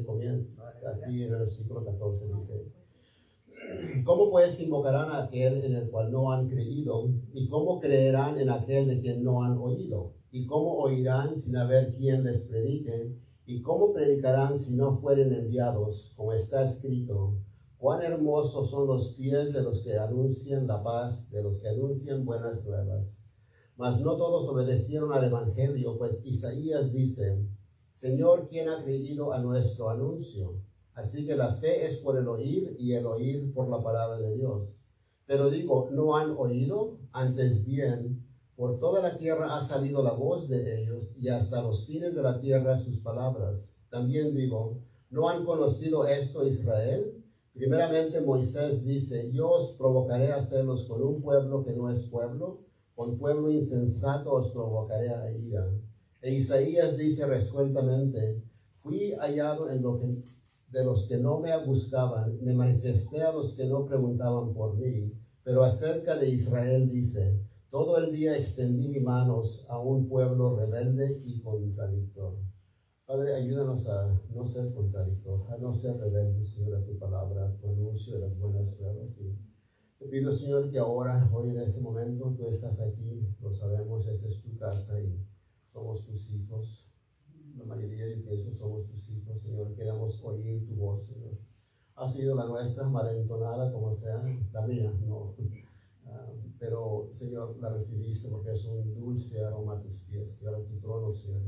comienza aquí en el versículo 14, dice: ¿cómo pues invocarán a aquel en el cual no han creído? ¿Y cómo creerán en aquel de quien no han oído? ¿Y cómo oirán sin haber quien les predique? ¿Y cómo predicarán si no fueren enviados? Como está escrito: cuán hermosos son los pies de los que anuncian la paz, de los que anuncian buenas nuevas. Mas no todos obedecieron al evangelio, pues Isaías dice: Señor, ¿quién ha creído a nuestro anuncio? Así que la fe es por el oír, y el oír por la palabra de Dios. Pero digo, ¿no han oído? Antes bien, por toda la tierra ha salido la voz de ellos, y hasta los fines de la tierra sus palabras. También digo, ¿no han conocido esto Israel? Primeramente Moisés dice: yo os provocaré a hacerlos con un pueblo que no es pueblo, con pueblo insensato os provocaré a ira. E Isaías dice resueltamente: fui hallado de los que no me buscaban, me manifesté a los que no preguntaban por mí. Pero acerca de Israel dice: todo el día extendí mis manos a un pueblo rebelde y contradictor. Padre, ayúdanos a no ser contradictor, a no ser rebelde, Señor, a tu palabra, a tu anuncio de las buenas nuevas. Y te pido, Señor, que ahora, hoy en este momento, tú estás aquí, lo sabemos, esta es tu casa y somos tus hijos. La mayoría, yo pienso, somos tus hijos, Señor. Queremos oír tu voz, Señor. Ha sido la nuestra, malentonada como sea, la mía, no. Pero, Señor, la recibiste porque es un dulce aroma a tus pies y a tu trono, Señor.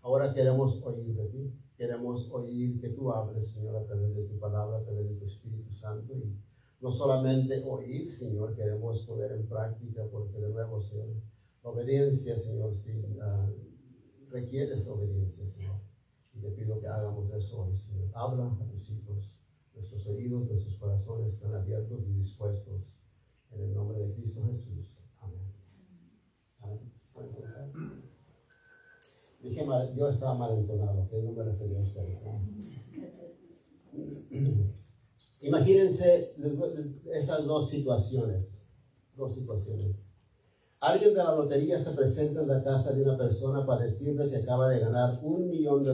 Ahora queremos oír de ti. Queremos oír que tú hables, Señor, a través de tu palabra, a través de tu Espíritu Santo. Y no solamente oír, Señor, queremos poner en práctica, porque de nuevo, Señor, obediencia, Señor, sí, requieres obediencia, Señor. Y te pido que hagamos eso hoy, Señor. Habla a tus hijos. Nuestros oídos, nuestros corazones están abiertos y dispuestos. En el nombre de Cristo Jesús. Amén. Amén. Dije mal, yo estaba mal entonado, que no me refería a ustedes. Imagínense esas dos situaciones. Alguien de la lotería se presenta en la casa de una persona para decirle que acaba de ganar $1 millón.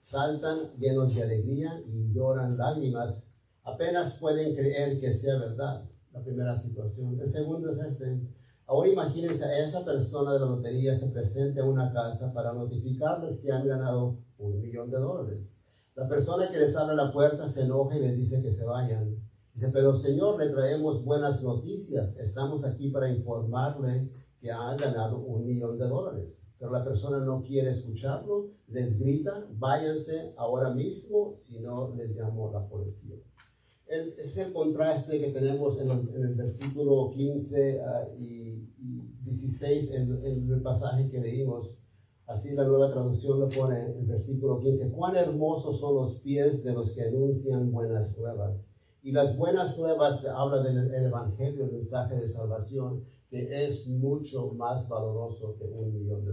Saltan llenos de alegría y lloran lágrimas. Apenas pueden creer que sea verdad. La primera situación. El segundo es Ahora imagínense a esa persona de la lotería se presente a una casa para notificarles que han ganado $1 millón. La persona que les abre la puerta se enoja y les dice que se vayan. Dice: pero Señor, le traemos buenas noticias. Estamos aquí para informarle que han ganado $1 millón. Pero la persona no quiere escucharlo, les grita: váyanse ahora mismo, si no les llamo a la policía. Es el contraste que tenemos en el versículo 15 y 16 en el pasaje que leímos. Así la Nueva Traducción lo pone en el versículo 15: cuán hermosos son los pies de los que anuncian buenas nuevas. Y las buenas nuevas habla del Evangelio, el mensaje de salvación, que es mucho más valoroso que $1 millón.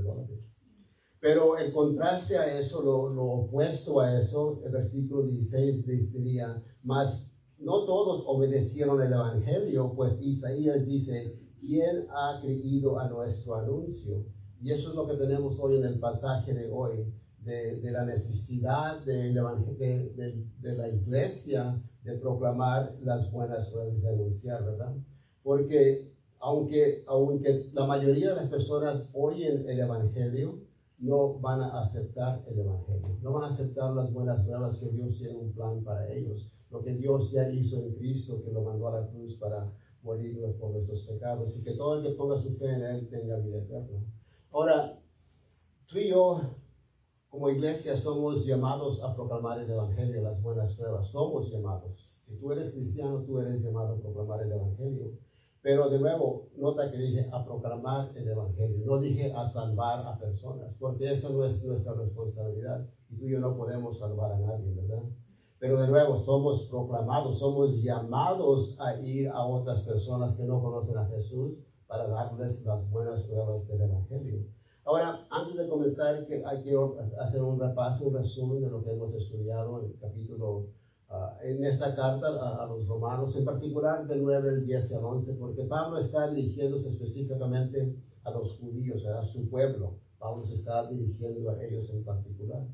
Pero el contraste a eso, lo opuesto a eso, el versículo 16 diría: mas no todos obedecieron el Evangelio, pues Isaías dice: ¿quién ha creído a nuestro anuncio? Y eso es lo que tenemos hoy en el pasaje de hoy, de la necesidad de la iglesia de proclamar las buenas nuevas, de anunciar, ¿verdad? Porque aunque la mayoría de las personas oyen el Evangelio, no van a aceptar el Evangelio, no van a aceptar las buenas nuevas que Dios tiene un plan para ellos, lo que Dios ya hizo en Cristo, que lo mandó a la cruz para morir por nuestros pecados, y que todo el que ponga su fe en Él tenga vida eterna. Ahora, tú y yo, como iglesia, somos llamados a proclamar el Evangelio, las buenas nuevas. Somos llamados. Si tú eres cristiano, tú eres llamado a proclamar el Evangelio. Pero de nuevo, nota que dije a proclamar el Evangelio. No dije a salvar a personas, porque esa no es nuestra responsabilidad. Y tú y yo no podemos salvar a nadie, ¿verdad? Pero de nuevo, somos proclamados, somos llamados a ir a otras personas que no conocen a Jesús para darles las buenas nuevas del Evangelio. Ahora, antes de comenzar, hay que hacer un repaso, un resumen de lo que hemos estudiado en el capítulo, en esta carta a los romanos, en particular del 9, el 10 y el 11, porque Pablo está dirigiéndose específicamente a los judíos, a su pueblo. Pablo se está dirigiendo a ellos en particular.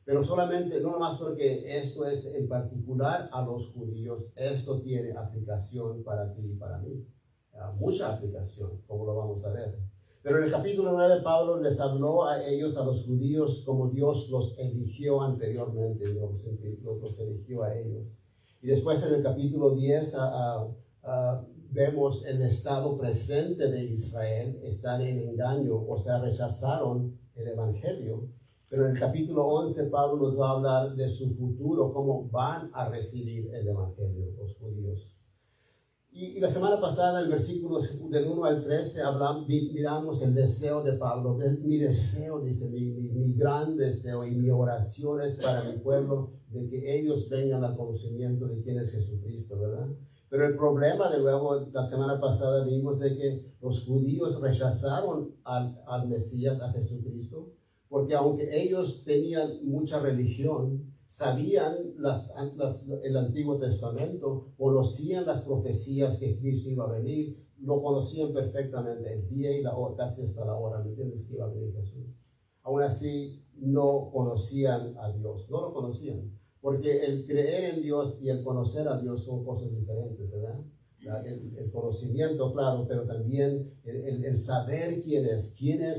Pero solamente, no nomás porque esto es en particular a los judíos, esto tiene aplicación para ti y para mí. Mucha aplicación, como lo vamos a ver. Pero en el capítulo 9, Pablo les habló a ellos, a los judíos, como Dios los eligió anteriormente, los eligió a ellos. Y después en el capítulo 10 vemos el estado presente de Israel, están en engaño, o sea, rechazaron el evangelio. Pero en el capítulo 11, Pablo nos va a hablar de su futuro, cómo van a recibir el evangelio los judíos. Y la semana pasada, en el versículo del 1 al 13, miramos el deseo de Pablo. Mi deseo, dice, mi gran deseo y mi oración es para mi pueblo, de que ellos vengan al conocimiento de quién es Jesucristo, ¿verdad? Pero el problema, de nuevo, la semana pasada vimos de que los judíos rechazaron al Mesías, a Jesucristo, porque aunque ellos tenían mucha religión, sabían el Antiguo Testamento, conocían las profecías que Cristo iba a venir, lo conocían perfectamente, el día y la hora, casi hasta la hora, ¿me entiendes? Que iba a venir Jesús. Aún así, no conocían a Dios, no lo conocían, porque el creer en Dios y el conocer a Dios son cosas diferentes, ¿verdad? El conocimiento, claro, pero también el saber quién es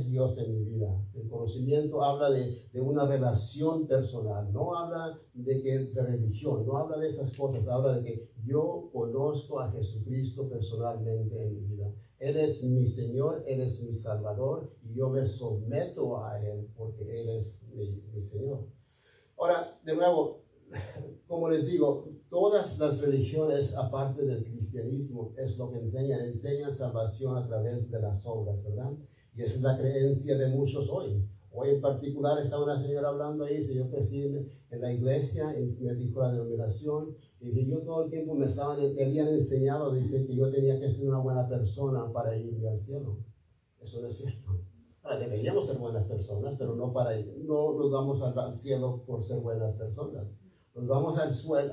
Dios en mi vida. El conocimiento habla de una relación personal, no habla de religión, no habla de esas cosas, habla de que yo conozco a Jesucristo personalmente en mi vida. Él es mi Señor, Él es mi Salvador y yo me someto a Él porque Él es mi Señor. Ahora, de nuevo, como les digo, todas las religiones, aparte del cristianismo, es lo que enseñan salvación a través de las obras, ¿verdad? Y esa es la creencia de muchos hoy. Hoy en particular está una señora hablando ahí, dice, yo crecí en la iglesia, me dijo la denominación, y que yo todo el tiempo me habían enseñado, dice, que yo tenía que ser una buena persona para irme al cielo. Eso no es cierto. Ahora, deberíamos ser buenas personas, pero no nos vamos al cielo por ser buenas personas. Nos vamos al cielo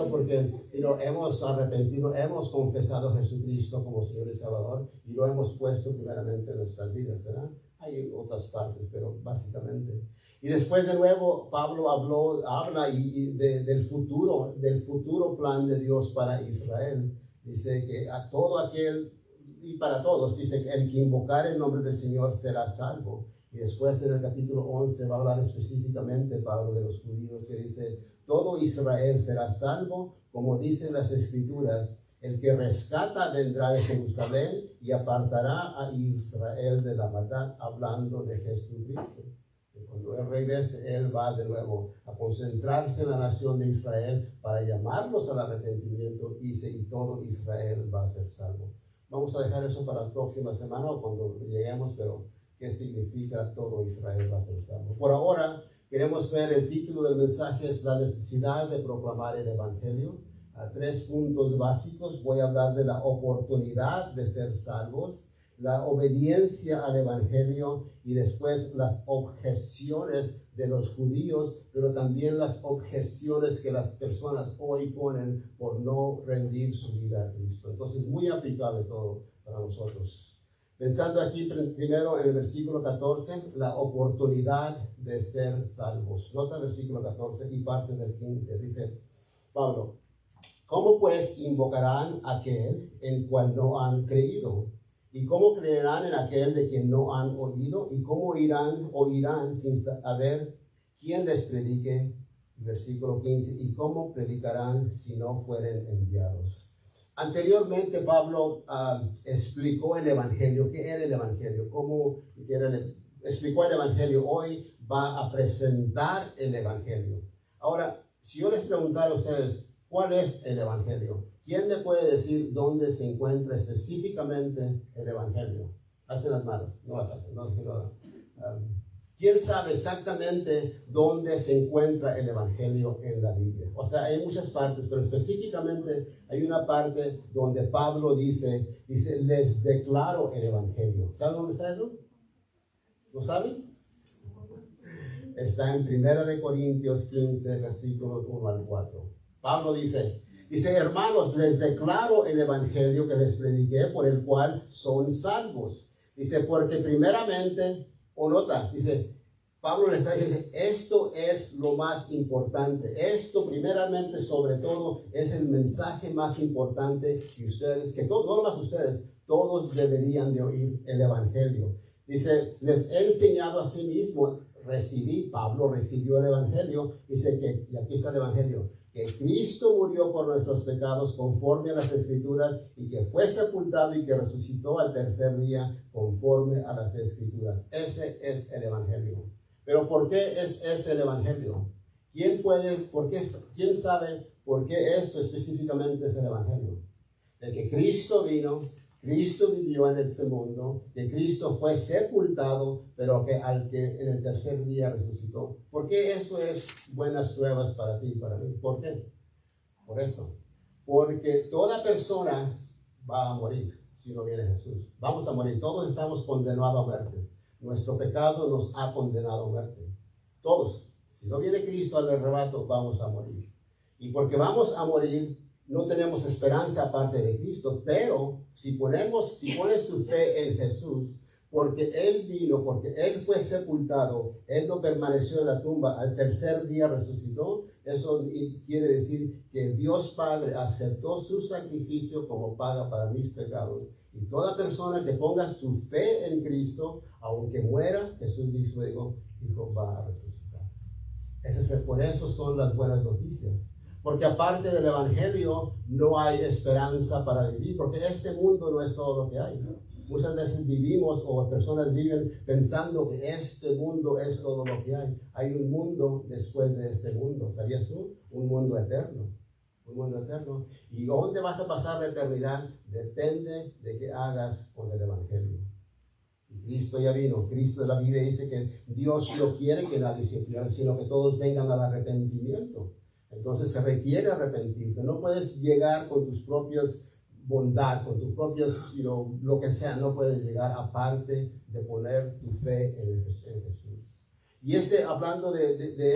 porque hemos arrepentido, hemos confesado a Jesucristo como Señor y Salvador y lo hemos puesto primeramente en nuestras vidas, ¿verdad? Hay otras partes, pero básicamente. Y después de nuevo Pablo habla del futuro plan de Dios para Israel. Dice que a todo aquel y para todos, dice que el que invocar el nombre del Señor será salvo. Y después en el capítulo 11 va a hablar específicamente, Pablo, de los judíos, que dice, todo Israel será salvo, como dicen las Escrituras, el que rescata vendrá de Jerusalén y apartará a Israel de la maldad, hablando de Jesucristo. Y cuando Él regrese, Él va de nuevo a concentrarse en la nación de Israel para llamarlos al arrepentimiento, dice, y todo Israel va a ser salvo. Vamos a dejar eso para la próxima semana o cuando lleguemos, pero ¿qué significa todo Israel va a ser salvo? Por ahora, queremos ver el título del mensaje, es la necesidad de proclamar el Evangelio. A 3 puntos básicos, voy a hablar de la oportunidad de ser salvos, la obediencia al Evangelio y después las objeciones de los judíos, pero también las objeciones que las personas hoy ponen por no rendir su vida a Cristo. Entonces, muy aplicable todo para nosotros. Pensando aquí primero en el versículo 14, la oportunidad de ser salvos. Nota el versículo 14 y parte del 15. Dice Pablo, ¿cómo pues invocarán a aquel en cual no han creído? ¿Y cómo creerán en aquel de quien no han oído? ¿Y cómo oirán sin saber quién les predique? Versículo 15, ¿y cómo predicarán si no fueren enviados? Anteriormente Pablo explicó el Evangelio. ¿Qué era el Evangelio? Explicó el Evangelio. Hoy va a presentar el Evangelio. Ahora, si yo les preguntara a ustedes, ¿cuál es el Evangelio? ¿Quién me puede decir dónde se encuentra específicamente el Evangelio? Hacen las manos, no las hacen, no. ¿Quién sabe exactamente dónde se encuentra el Evangelio en la Biblia? O sea, hay muchas partes, pero específicamente hay una parte donde Pablo dice, les declaro el Evangelio. ¿Saben dónde está eso? ¿Lo saben? Está en 1 Corintios 15, versículos 1 al 4. Pablo dice, hermanos, les declaro el Evangelio que les prediqué, por el cual son salvos. Dice, porque primeramente... O nota, dice, Pablo les está diciendo, esto es lo más importante. Esto primeramente, sobre todo, es el mensaje más importante que ustedes, que no nomás ustedes, todos deberían de oír el evangelio. Dice, les he enseñado a sí mismo, Pablo recibió el evangelio, dice que, y aquí está el evangelio, que Cristo murió por nuestros pecados conforme a las Escrituras y que fue sepultado y que resucitó al tercer día conforme a las Escrituras. Ese es el evangelio. Pero ¿por qué es el evangelio? ¿Quién sabe por qué esto específicamente es el evangelio? De que Cristo vino, Cristo vivió en este mundo, que Cristo fue sepultado, pero que en el tercer día resucitó. ¿Por qué eso es buenas nuevas para ti y para mí? ¿Por qué? Por esto. Porque toda persona va a morir si no viene Jesús. Vamos a morir. Todos estamos condenados a muerte. Nuestro pecado nos ha condenado a muerte. Todos. Si no viene Cristo al arrebato, vamos a morir. Y porque vamos a morir, no tenemos esperanza aparte de Cristo, pero si pones tu fe en Jesús, porque Él vino, porque Él fue sepultado, Él no permaneció en la tumba, al tercer día resucitó, eso quiere decir que Dios Padre aceptó su sacrificio como paga para mis pecados. Y toda persona que ponga su fe en Cristo, aunque muera, Jesús dijo, va a resucitar. Por eso son las buenas noticias. Porque aparte del evangelio no hay esperanza para vivir, porque este mundo no es todo lo que hay, ¿no? Muchas veces vivimos o personas viven pensando que este mundo es todo lo que hay. Hay un mundo después de este mundo, ¿sabías tú? Un mundo eterno. Un mundo eterno. ¿Y dónde vas a pasar la eternidad? Depende de qué hagas con el evangelio. Y Cristo ya vino. Cristo de la Biblia dice que Dios no quiere que nadie se pierda, sino que todos vengan al arrepentimiento. Entonces se requiere arrepentirte. No puedes llegar con tus propias bondad, con tus propias, lo que sea, no puedes llegar aparte de poner tu fe en Jesús. Y hablando de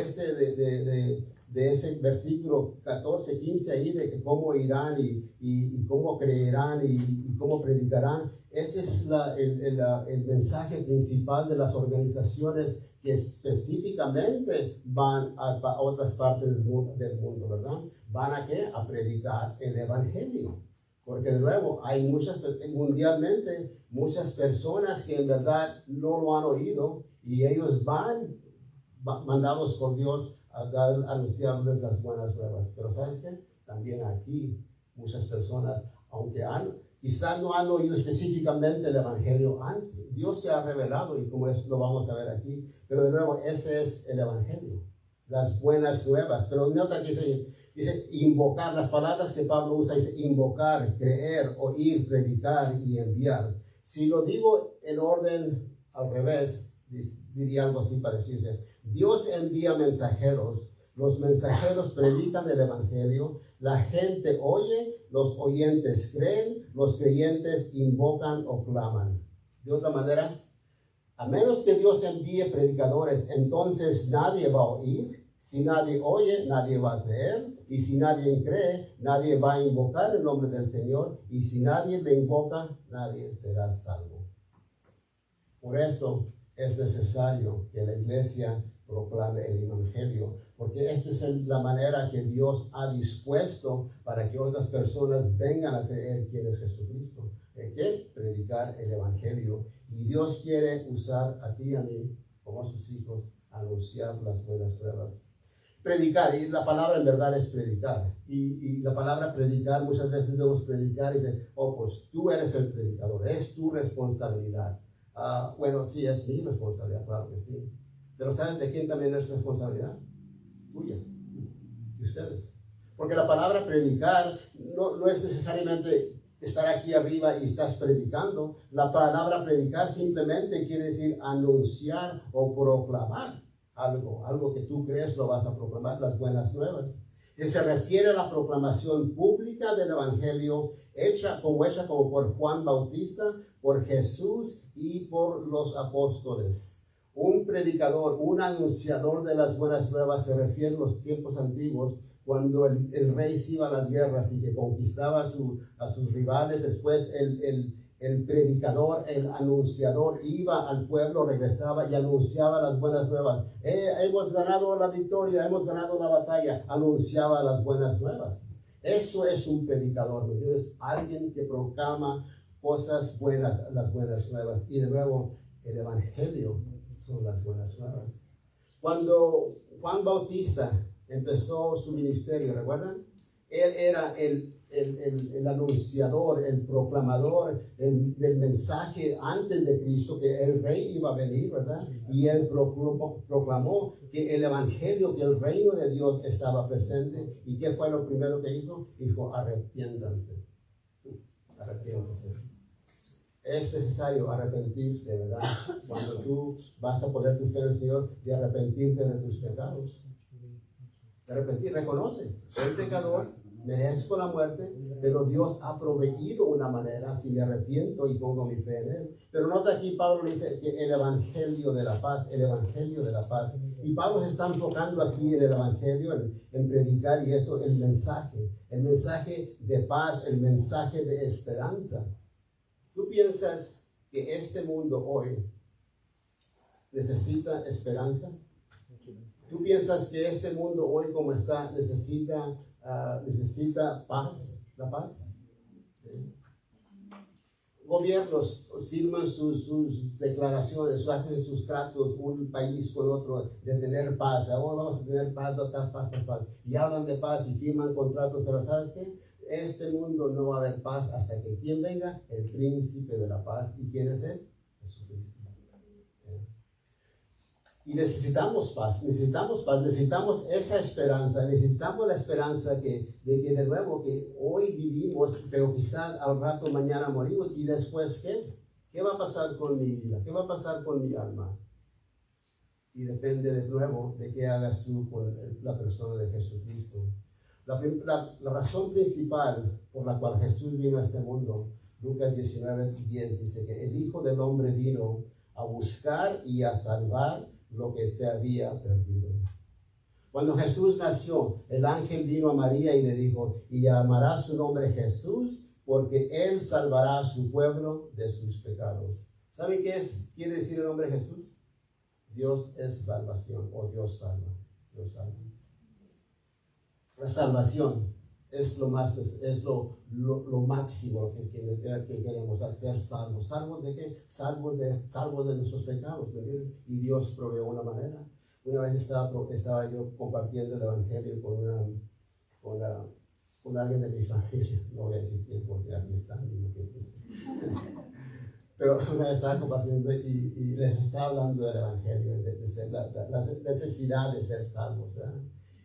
ese versículo 14, 15 ahí, de que cómo irán y cómo creerán y cómo predicarán, ese es el mensaje principal de las organizaciones que específicamente van a otras partes del mundo, ¿verdad? ¿Van a qué? A predicar el evangelio. Porque de nuevo, hay mundialmente muchas personas que en verdad no lo han oído y ellos van mandados por Dios a anunciarles las buenas nuevas. Pero ¿sabes qué? También aquí muchas personas, aunque quizás no han oído específicamente el evangelio, Dios se ha revelado y como eso lo vamos a ver aquí. Pero de nuevo, ese es el evangelio, las buenas nuevas. Pero nota que dice invocar, las palabras que Pablo usa, dice invocar, creer, oír, predicar y enviar. Si lo digo en orden al revés, diría algo así parecido. Dios envía mensajeros, los mensajeros predican el evangelio, la gente oye, los oyentes creen, los creyentes invocan o claman. De otra manera, a menos que Dios envíe predicadores, entonces nadie va a oír. Si nadie oye, nadie va a creer. Y si nadie cree, nadie va a invocar el nombre del Señor. Y si nadie le invoca, nadie será salvo. Por eso es necesario que la iglesia proclame el evangelio, porque esta es la manera que Dios ha dispuesto para que otras personas vengan a creer quién es Jesucristo. ¿En qué? Predicar el evangelio. Y Dios quiere usar a ti y a mí, como a sus hijos, a anunciar las buenas nuevas. Predicar, y la palabra en verdad es predicar. Y la palabra predicar, muchas veces debemos predicar y decir, pues tú eres el predicador, es tu responsabilidad. Bueno, sí, es mi responsabilidad, claro que sí. Pero ¿sabes de quién también es responsabilidad? Tuya, de ustedes. Porque la palabra predicar no es necesariamente estar aquí arriba y estás predicando. La palabra predicar simplemente quiere decir anunciar o proclamar algo que tú crees lo vas a proclamar, las buenas nuevas. Y se refiere a la proclamación pública del evangelio hecha como por Juan Bautista, por Jesús y por los apóstoles. Un predicador, un anunciador de las buenas nuevas se refiere a los tiempos antiguos, cuando el rey se iba a las guerras y que conquistaba a sus rivales. Después el predicador, el anunciador, iba al pueblo, regresaba y anunciaba las buenas nuevas. Hemos ganado la victoria, hemos ganado la batalla, anunciaba las buenas nuevas. Eso es un predicador, ¿me entiendes? Alguien que proclama cosas buenas, las buenas nuevas. Y de nuevo, el evangelio son las buenas nuevas. Cuando Juan Bautista empezó su ministerio, ¿recuerdan? Él era el anunciador, el proclamador del mensaje antes de Cristo, que el rey iba a venir, ¿verdad? Y él proclamó que el evangelio, que el reino de Dios estaba presente. ¿Y qué fue lo primero que hizo? Dijo, arrepiéntanse. Arrepiéntanse. Es necesario arrepentirse, ¿verdad? Cuando tú vas a poner tu fe en el Señor, de arrepentirte de tus pecados. De arrepentir, reconoce, soy pecador, merezco la muerte, pero Dios ha proveído una manera si me arrepiento y pongo mi fe en Él. Pero nota aquí, Pablo dice que el evangelio de la paz, el evangelio de la paz. Y Pablo se está enfocando aquí en el evangelio, en predicar y eso, el mensaje de paz, el mensaje de esperanza. ¿Tú piensas que este mundo hoy necesita esperanza? ¿Tú piensas que este mundo hoy como está necesita paz? ¿La paz? ¿Sí? Gobiernos firman sus declaraciones, hacen sus tratos un país con otro de tener paz. Ahora vamos a tener paz, paz. Y hablan de paz y firman contratos, pero ¿sabes qué? Este mundo no va a haber paz hasta que ¿quién venga? El príncipe de la paz. ¿Y quién es él? Jesucristo. Y necesitamos paz, necesitamos esa esperanza, necesitamos la esperanza de que de nuevo, que hoy vivimos, pero quizás al rato mañana morimos. ¿Y después qué? ¿Qué va a pasar con mi vida? ¿Qué va a pasar con mi alma? Y depende de nuevo de qué hagas tú con la persona de Jesucristo. La razón principal por la cual Jesús vino a este mundo, Lucas 19:10 dice que el Hijo del Hombre vino a buscar y a salvar lo que se había perdido. Cuando Jesús nació, el ángel vino a María y le dijo, y llamará su nombre Jesús, porque él salvará a su pueblo de sus pecados. ¿Saben qué quiere decir el nombre Jesús? Dios es salvación, o Dios salva. Dios salva. La salvación es lo máximo que queremos hacer, salvos de qué? Salvos de nuestros pecados, ¿me entiendes? Y Dios proveó una manera. Una vez estaba yo compartiendo el evangelio con alguien de mi familia, no voy a decir quién porque aquí están, pero una vez estaba compartiendo y les estaba hablando del evangelio, de ser la necesidad de ser salvos, ¿verdad?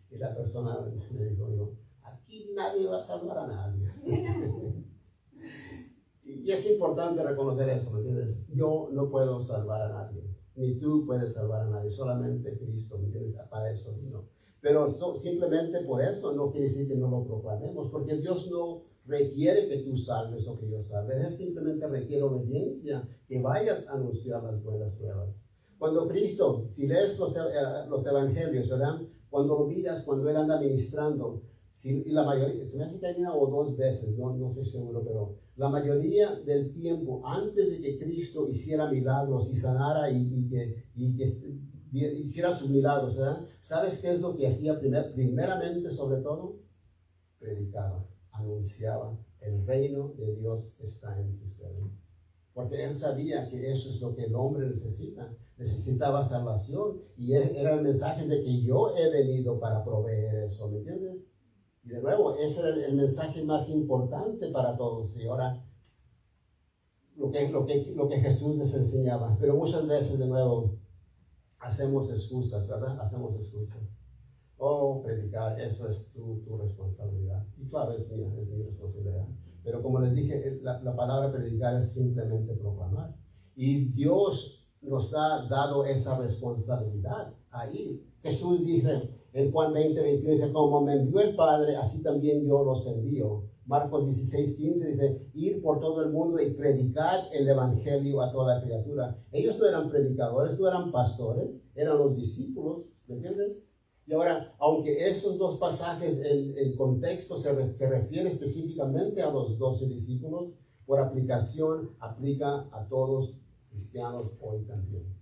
Y la persona me dijo, aquí nadie va a salvar a nadie. Y es importante reconocer eso, ¿me entiendes? Yo no puedo salvar a nadie, ni tú puedes salvar a nadie, solamente Cristo, ¿me entiendes? Para eso vino. Pero simplemente por eso no quiere decir que no lo proclamemos, porque Dios no requiere que tú salves o que yo salve. Él simplemente requiere obediencia, que vayas a anunciar las buenas nuevas. Cuando Cristo, si lees los evangelios, ¿verdad? Cuando lo miras, cuando Él anda ministrando, y la mayoría, se me hace que hay una o dos veces, no estoy seguro, pero la mayoría del tiempo, antes de que Cristo hiciera milagros y sanara y que hiciera sus milagros, ¿verdad? ¿Sabes qué es lo que hacía primeramente sobre todo? Predicaba, anunciaba, el reino de Dios está entre ustedes. Porque Él sabía que eso es lo que el hombre necesitaba salvación, y era el mensaje de que yo he venido para proveer eso, ¿me entiendes? Y de nuevo, ese era el mensaje más importante para todos. Y ahora, lo que Jesús les enseñaba. Pero muchas veces, de nuevo, hacemos excusas, ¿verdad? Hacemos excusas. Predicar, eso es tu responsabilidad. Y claro, es mi responsabilidad. Pero como les dije, la palabra predicar es simplemente proclamar. Y Dios nos ha dado esa responsabilidad ahí. Jesús dice en Juan 20:21, dice, como me envió el Padre, así también yo los envío. Marcos 16:15 dice, ir por todo el mundo y predicar el evangelio a toda criatura. Ellos no eran predicadores, no eran pastores, eran los discípulos, ¿me entiendes? Y ahora, aunque esos dos pasajes, el contexto se refiere específicamente a los 12 discípulos, por aplicación, aplica a todos cristianos hoy también.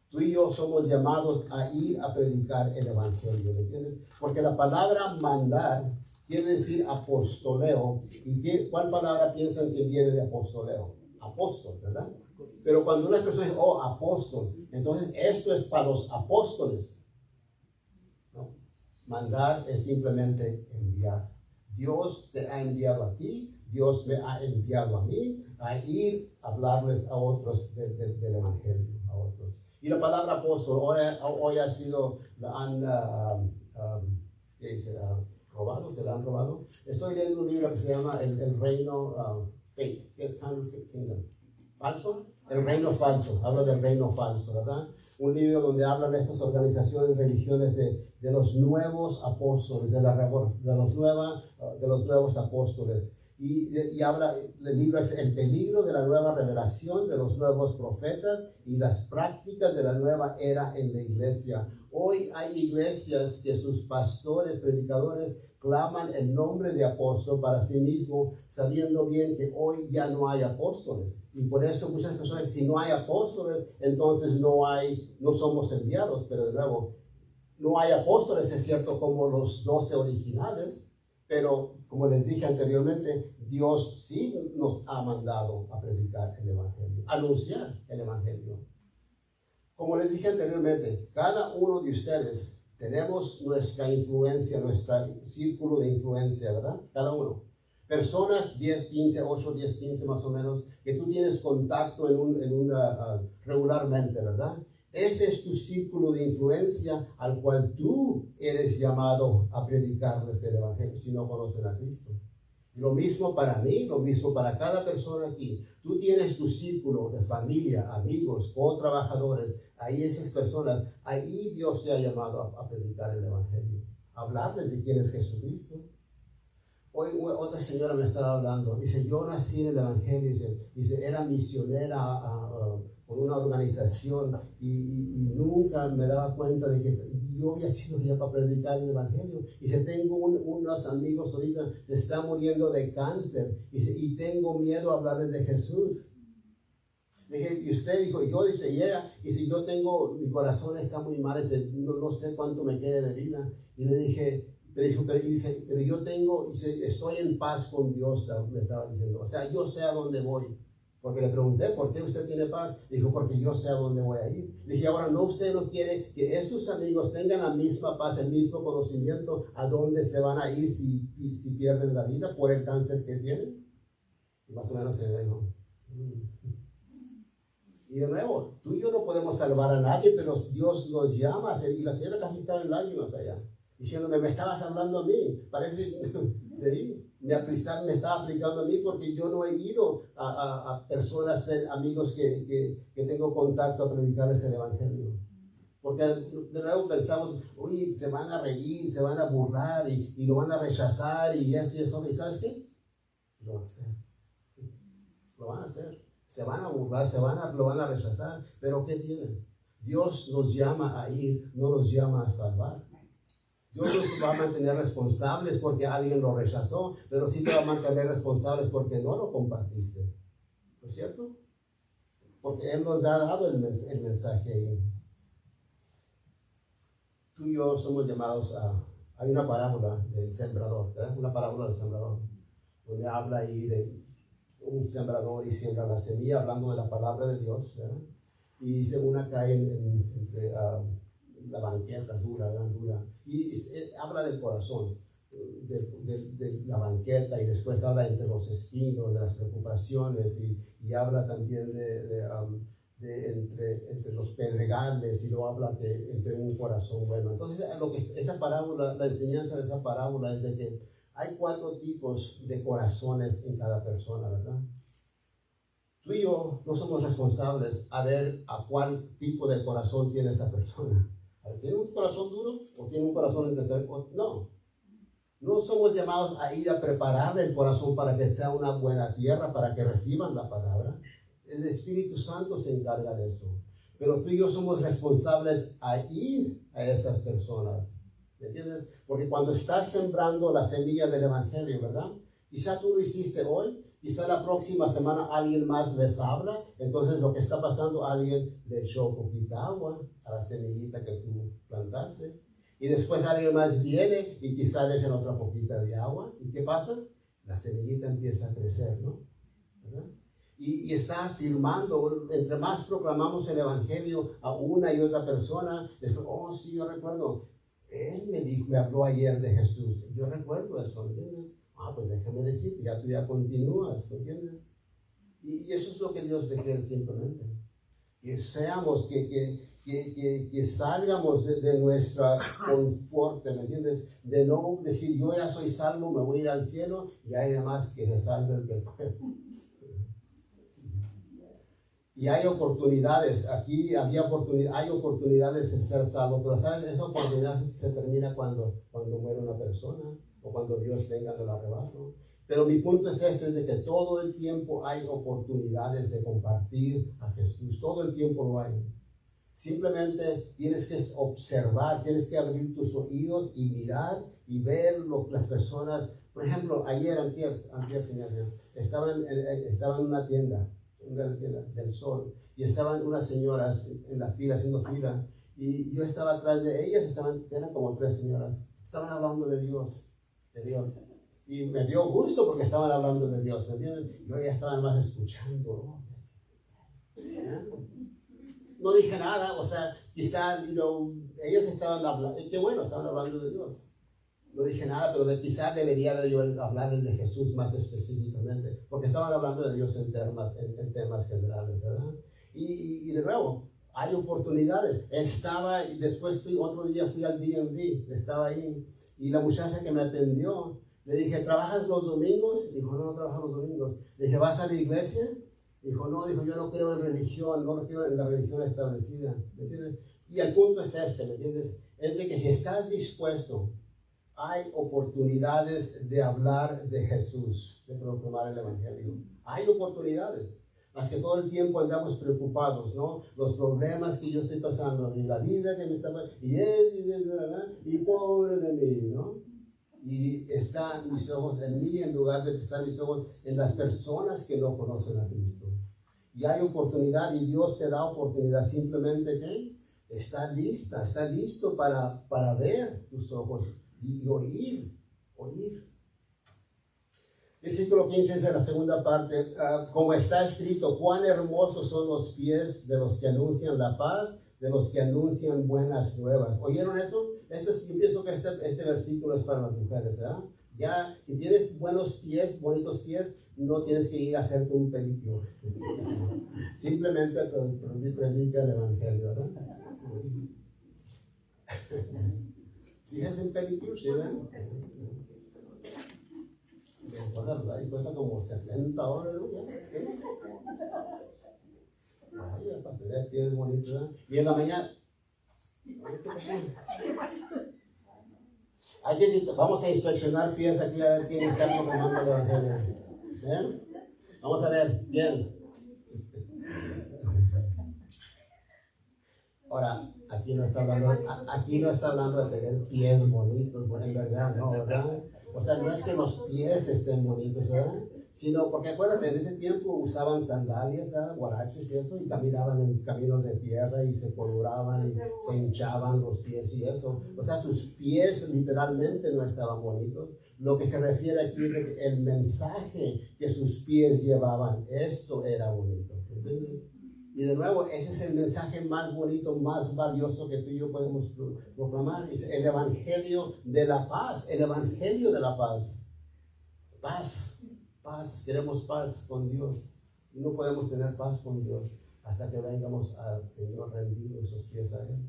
Tú y yo somos llamados a ir a predicar el evangelio, ¿me entiendes? Porque la palabra mandar quiere decir apostoleo. ¿Y cuál palabra piensan que viene de apostoleo? Apóstol, ¿verdad? Pero cuando una persona dice, oh, apóstol, entonces esto es para los apóstoles. ¿No? Mandar es simplemente enviar. Dios te ha enviado a ti, Dios me ha enviado a mí a ir a hablarles a otros del evangelio, a otros. Y la palabra apóstol hoy ha sido, la han, ¿qué dice? ¿Robado? ¿Se la han robado? Estoy leyendo un libro que se llama El Reino Fake, que es Counterfeit Kingdom. ¿Falso? El reino falso, habla del reino falso, ¿verdad? Un libro donde hablan estas organizaciones, religiones de los nuevos apóstoles, de los nuevos apóstoles. Y habla, el libro es el peligro de la nueva revelación, de los nuevos profetas y las prácticas de la nueva era en la iglesia. Hoy hay iglesias que sus pastores, predicadores, claman el nombre de apóstol para sí mismo, sabiendo bien que hoy ya no hay apóstoles. Y por eso muchas personas, si no hay apóstoles, entonces no somos enviados. Pero de nuevo, no hay apóstoles, es cierto, como los 12 originales, pero como les dije anteriormente, Dios sí nos ha mandado a predicar el evangelio, anunciar el evangelio. Como les dije anteriormente, cada uno de ustedes tenemos nuestra influencia, nuestro círculo de influencia, ¿verdad? Cada uno. Personas 10, 15, 8, 10, 15 más o menos, que tú tienes contacto regularmente, ¿verdad? Ese es tu círculo de influencia al cual tú eres llamado a predicarles el evangelio si no conocen a Cristo. Y lo mismo para mí, lo mismo para cada persona aquí. Tú tienes tu círculo de familia, amigos, co-trabajadores. Ahí esas personas, ahí Dios se ha llamado a predicar el evangelio. Hablarles de quién es Jesucristo. Hoy otra señora me estaba hablando. Dice, yo nací en el evangelio. Dice era misionera por una organización y nunca me daba cuenta de que yo había sido ya para predicar el evangelio. Dice, tengo unos amigos ahorita que están muriendo de cáncer. Dice, y tengo miedo a hablarles de Jesús. Dije, y usted dijo, yo, dice, y si yo mi corazón está muy mal, dice, no sé cuánto me quede de vida. Y le dije, pero yo estoy en paz con Dios, me estaba diciendo. O sea, yo sé a dónde voy. Porque le pregunté, ¿por qué usted tiene paz? Dijo, porque yo sé a dónde voy a ir. Le dije, ahora, ¿no usted no quiere que esos amigos tengan la misma paz, el mismo conocimiento a dónde se van a ir si pierden la vida por el cáncer que tienen? Y más o menos se dijo. Y de nuevo, tú y yo no podemos salvar a nadie, pero Dios nos llama. Y la señora casi estaba en lágrimas allá, diciéndome, me estabas hablando a mí. Parece me estaba aplicando a mí porque yo no he ido a personas, amigos que tengo contacto a predicarles el evangelio. Porque de nuevo pensamos, uy, se van a reír, se van a burlar y lo van a rechazar y eso y eso. ¿Y sabes qué? Lo van a hacer. Lo van a hacer. Se van a burlar, lo van a rechazar. Pero ¿qué tienen? Dios nos llama a ir, no nos llama a salvar. Dios nos va a mantener responsables porque alguien lo rechazó, pero sí te va a mantener responsables porque no lo compartiste. ¿No es cierto? Porque Él nos ha dado el mensaje ahí. Tú y yo somos llamados hay una parábola del sembrador, ¿verdad? Una parábola del sembrador, donde habla ahí de un sembrador y siembra la semilla, hablando de la palabra de Dios, ¿verdad? Y dice, una cae entre la banqueta dura. Y habla del corazón, de la banqueta, y después habla entre los espinos, de las preocupaciones, y habla también entre los pedregales, y luego habla entre un corazón bueno. Entonces, esa parábola, la enseñanza de esa parábola es de que hay 4 tipos de corazones en cada persona, ¿verdad? Tú y yo no somos responsables a ver a cuál tipo de corazón tiene esa persona. ¿Tiene un corazón duro o tiene un corazón entretenido? No somos llamados a ir a prepararle el corazón para que sea una buena tierra, para que reciban la palabra. El Espíritu Santo se encarga de eso. Pero tú y yo somos responsables a ir a esas personas. ¿Me entiendes? Porque cuando estás sembrando la semilla del evangelio, ¿verdad? Quizá tú lo hiciste hoy, quizá la próxima semana alguien más les habla, entonces lo que está pasando, alguien le echó poquita agua a la semillita que tú plantaste, y después alguien más viene y quizá le echan otra poquita de agua, ¿y qué pasa? La semillita empieza a crecer, ¿no? ¿Verdad? Y está afirmando, entre más proclamamos el Evangelio a una y otra persona, después, oh sí, yo recuerdo, él me habló ayer de Jesús, yo recuerdo eso, ¿entiendes? Pues déjame decirte, ya tú ya continúas, ¿entiendes? Y eso es lo que Dios requiere simplemente. Que seamos, que salgamos de nuestra confort, ¿me entiendes? De no decir, yo ya soy salvo, me voy a ir al cielo, y hay demás que se salve el que puede. Y hay oportunidades, aquí hay oportunidades de ser salvo, pero ¿sabes? Esa oportunidad se termina cuando muere una persona o cuando Dios venga del arrebato. Pero mi punto es es de que todo el tiempo hay oportunidades de compartir a Jesús, todo el tiempo lo hay. Simplemente tienes que observar, tienes que abrir tus oídos y mirar y ver las personas. Por ejemplo, antier, señor, estaba en una tienda del Sol, y estaban unas señoras en la fila, haciendo fila, y yo estaba atrás de ellas, eran como 3 señoras, estaban hablando de Dios, y me dio gusto porque estaban hablando de Dios, ¿me entienden? Yo ya estaba más escuchando, no dije nada, o sea, quizá, ellos estaban hablando, qué bueno, estaban hablando de Dios. No dije nada, pero quizás debería haber yo hablarles de Jesús más específicamente, porque estaban hablando de Dios en temas generales, ¿verdad? Y de nuevo, hay oportunidades. Y después otro día fui al DMV, estaba ahí, y la muchacha que me atendió, le dije, ¿trabajas los domingos? Dijo, no trabajo los domingos. Le dije, ¿vas a la iglesia? Dijo, no, yo no creo en religión, no creo en la religión establecida, ¿me entiendes? Y el punto es ¿me entiendes? Es de que si estás dispuesto, hay oportunidades de hablar de Jesús, de proclamar el Evangelio. Hay oportunidades. Más que todo el tiempo andamos preocupados, ¿no? Los problemas que yo estoy pasando, y la vida que me está pasando, y pobre de mí, ¿no? Y están mis ojos en mí en lugar de estar mis ojos en las personas que no conocen a Cristo. Y hay oportunidad, y Dios te da oportunidad, simplemente que está listo para ver tus ojos y oír. Versículo 15 es de la segunda parte. Como está escrito, cuán hermosos son los pies de los que anuncian la paz, de los que anuncian buenas nuevas. ¿Oyeron eso? Yo pienso que este versículo es para las mujeres, ¿verdad? Ya, si tienes bonitos pies, no tienes que ir a hacerte un pedicure. Simplemente predica el Evangelio, ¿verdad? Si hacen pedicure, ¿sí ven? Ahí cuesta como $70, ¿no? Ay, para tener pies bonitos, ¿verdad? Y en la mañana, ¿qué pasó? Vamos a inspeccionar pies aquí a ver quién está proclamando el Evangelio. ¿Bien? Vamos a ver, bien. Ahora, aquí no está hablando de tener pies bonitos, en verdad, no, ¿verdad? O sea, no es que los pies estén bonitos, ¿verdad? Sino porque acuérdate, en ese tiempo usaban sandalias, ¿verdad? Guaraches y eso, y caminaban en caminos de tierra y se coloraban y se hinchaban los pies y eso. O sea, sus pies literalmente no estaban bonitos. Lo que se refiere aquí es que el mensaje que sus pies llevaban, eso era bonito, ¿entiendes? Y de nuevo, ese es el mensaje más bonito, más valioso que tú y yo podemos proclamar. Es el Evangelio de la paz, el Evangelio de la paz. Paz, queremos paz con Dios. Y no podemos tener paz con Dios hasta que vengamos al Señor, rendir nuestros pies a Él.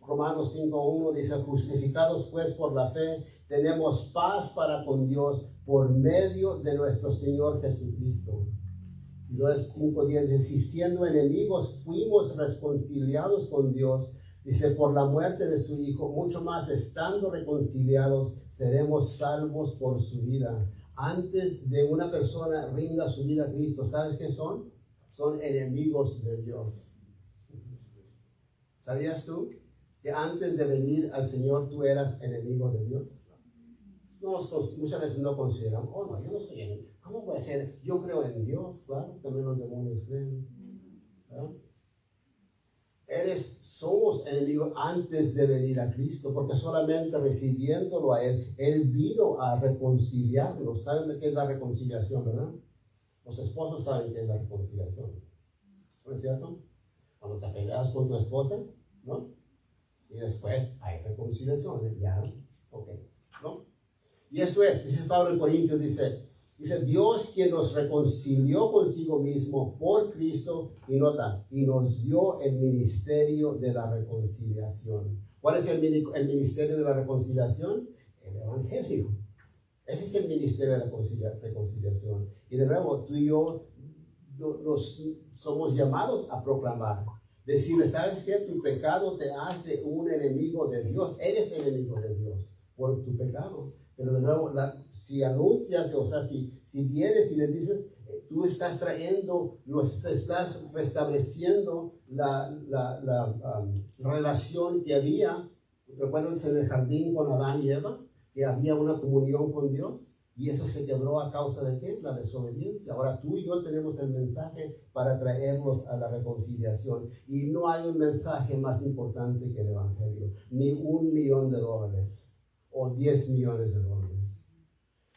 Romanos 5:1 dice, justificados pues por la fe, tenemos paz para con Dios por medio de nuestro Señor Jesucristo. Y luego 5:10 dice, si siendo enemigos fuimos reconciliados con Dios, dice, por la muerte de su Hijo, mucho más estando reconciliados, seremos salvos por su vida. Antes de una persona rinda su vida a Cristo, ¿sabes qué son? Son enemigos de Dios. ¿Sabías tú que antes de venir al Señor tú eras enemigo de Dios? muchas veces no consideran, oh no, yo no soy enemigo. ¿Cómo voy a ser? Yo creo en Dios, claro, también los demonios creen. ¿Ah? Somos enemigos antes de venir a Cristo, porque solamente recibiéndolo a Él vino a reconciliarnos. ¿Saben de qué es la reconciliación, verdad? Los esposos saben qué es la reconciliación, ¿no es cierto? Cuando te peleas con tu esposa, ¿no? Y después hay reconciliación, ya, ok, ¿no? Y eso es, dice Pablo en Corintios, dice, Dios quien nos reconcilió consigo mismo por Cristo, y nota, y nos dio el ministerio de la reconciliación. ¿Cuál es el ministerio de la reconciliación? El Evangelio. Ese es el ministerio de la reconciliación. Y de nuevo, tú y yo somos llamados a proclamar. Decirle, ¿sabes qué? Tu pecado te hace un enemigo de Dios. Eres enemigo de Dios por tu pecado. Pero de nuevo, si anuncias, o sea, si vienes y les dices, tú estás trayendo, estás restableciendo la relación que había. ¿Recuerdan en el jardín con Adán y Eva? Que había una comunión con Dios. Y eso se quebró a causa de ¿qué? La desobediencia. Ahora tú y yo tenemos el mensaje para traerlos a la reconciliación. Y no hay un mensaje más importante que el Evangelio. Ni $1,000,000 o 10 millones de dólares.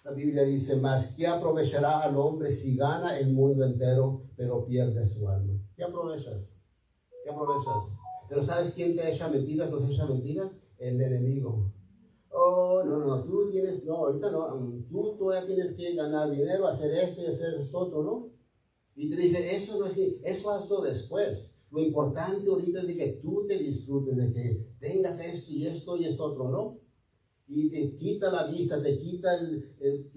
La Biblia dice más, ¿qué aprovechará al hombre si gana el mundo entero, pero pierde su alma? ¿Qué aprovechas? ¿Qué aprovechas? Pero ¿sabes quién te echa mentiras? ¿Nos echa mentiras? El enemigo. Oh, no, tú tienes, no, ahorita no, tú todavía tienes que ganar dinero, hacer esto y hacer esto otro, ¿no? Y te dice, eso no es así, eso hazlo después. Lo importante ahorita es de que tú te disfrutes, de que tengas esto y esto otro, ¿no? Y te quita la vista, te quita de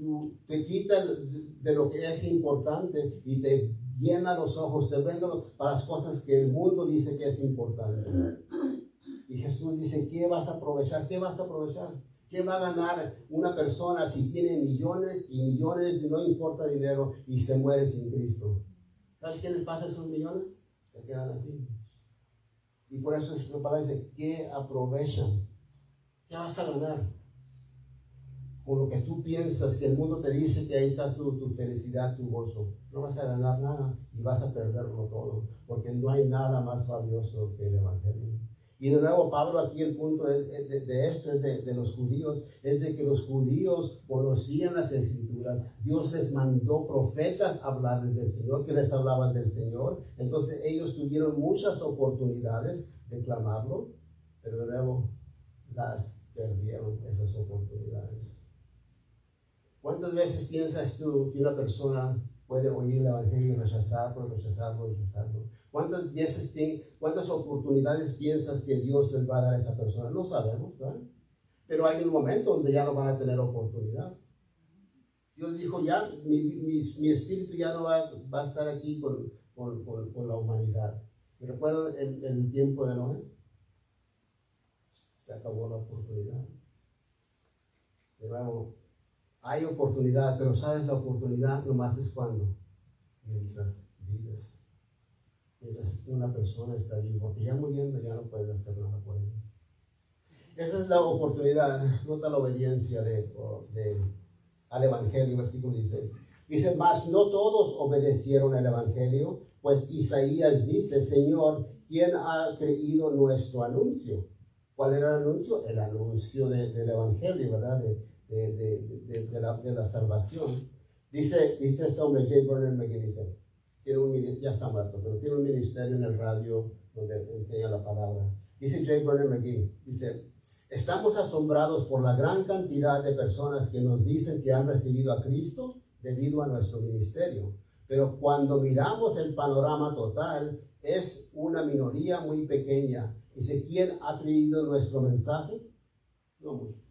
lo que es importante y te llena los ojos, te vende para las cosas que el mundo dice que es importante. Y Jesús dice, ¿qué vas a aprovechar? ¿Qué vas a aprovechar? ¿Qué va a ganar una persona si tiene millones y millones y no importa dinero y se muere sin Cristo? ¿Sabes qué les pasa a esos millones? Se quedan aquí. Y por eso es que la palabra dice, ¿qué aprovechan? ¿Qué vas a ganar? Con lo que tú piensas, que el mundo te dice que ahí está tu felicidad, tu gozo. No vas a ganar nada y vas a perderlo todo, porque no hay nada más valioso que el Evangelio. Y de nuevo, Pablo, aquí el punto de esto es de los judíos, es de que los judíos conocían las Escrituras. Dios les mandó profetas a hablarles del Señor, que les hablaban del Señor. Entonces ellos tuvieron muchas oportunidades de clamarlo, pero de nuevo las perdieron esas oportunidades. ¿Cuántas veces piensas tú que una persona puede oír el Evangelio y rechazarlo? ¿Cuántas oportunidades piensas que Dios les va a dar a esa persona? No sabemos, ¿verdad? Pero hay un momento donde ya no van a tener oportunidad. Dios dijo, ya, mi espíritu ya no va a estar aquí con la humanidad. ¿Y recuerdan el tiempo de Noé? Se acabó la oportunidad. De nuevo, hay oportunidad, pero ¿sabes? La oportunidad nomás es cuando, mientras vives. Mientras una persona está viva, porque ya muriendo ya no puedes hacer nada por ella. Esa es la oportunidad. Nota la obediencia al Evangelio, versículo 16. Dice, mas no todos obedecieron al Evangelio, pues Isaías dice, Señor, ¿quién ha creído nuestro anuncio? ¿Cuál era el anuncio? El anuncio del Evangelio, ¿verdad? De la salvación. Dice este hombre, J. Vernon McGee, dice, ya está muerto, pero tiene un ministerio en el radio donde enseña la palabra. Dice J. Vernon McGee, dice, estamos asombrados por la gran cantidad de personas que nos dicen que han recibido a Cristo debido a nuestro ministerio. Pero cuando miramos el panorama total, es una minoría muy pequeña. Dice, ¿quién ha creído nuestro mensaje? No muchos.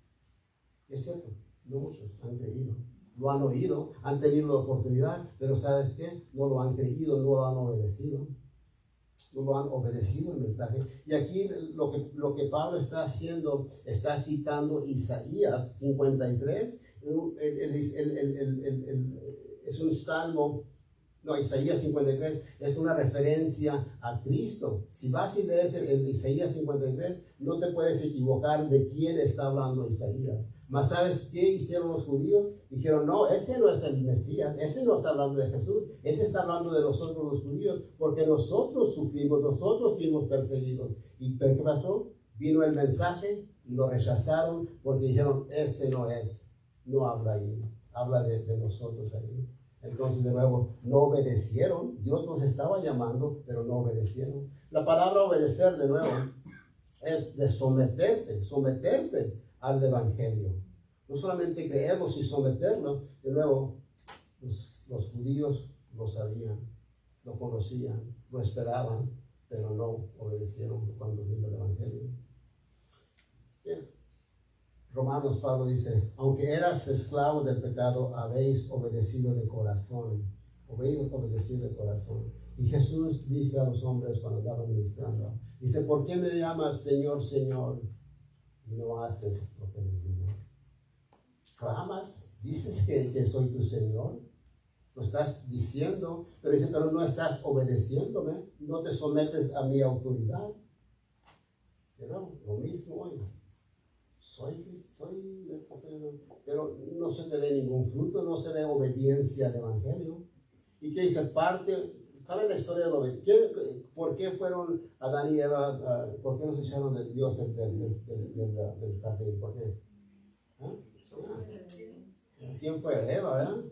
Es cierto, no muchos han creído. Lo han oído, han tenido la oportunidad, pero ¿sabes qué? No lo han creído, no lo han obedecido. No lo han obedecido el mensaje. Y aquí lo que Pablo está haciendo, está citando Isaías 53. Es un salmo, No, Isaías 53 es una referencia a Cristo. Si vas y lees el Isaías 53, no te puedes equivocar de quién está hablando Isaías. Mas ¿sabes qué hicieron los judíos? Dijeron, no, ese no es el Mesías, ese no está hablando de Jesús, ese está hablando de nosotros los judíos, porque nosotros sufrimos, nosotros fuimos perseguidos. ¿Y qué pasó? Vino el mensaje y lo rechazaron porque dijeron, ese no es, no habla ahí, habla de nosotros ahí. Entonces, de nuevo, no obedecieron. Dios los estaba llamando, pero no obedecieron. La palabra obedecer, de nuevo, es de someterte al Evangelio. No solamente creerlo, sino someterlo. De nuevo, los judíos lo sabían, lo conocían, lo esperaban, pero no obedecieron cuando vino el Evangelio. Romanos, Pablo dice, aunque eras esclavos del pecado, habéis obedecido de corazón. Habéis obedecido de corazón. Y Jesús dice a los hombres cuando andaba ministrando, dice, ¿por qué me llamas Señor, Señor? Y no haces lo que les digo. ¿Clamas? ¿Dices que soy tu Señor? Lo estás diciendo, pero dice, pero no estás obedeciéndome, no te sometes a mi autoridad. Pero lo mismo hoy. Pero no se te ve ningún fruto, no se ve obediencia al Evangelio. ¿Y qué dice? ¿Saben la historia de la obediencia? ¿Por qué fueron Adán y Eva? ¿Por qué nos echaron de Dios del jardín? ¿Por qué? ¿Ah? ¿Quién fue? Eva, ¿verdad?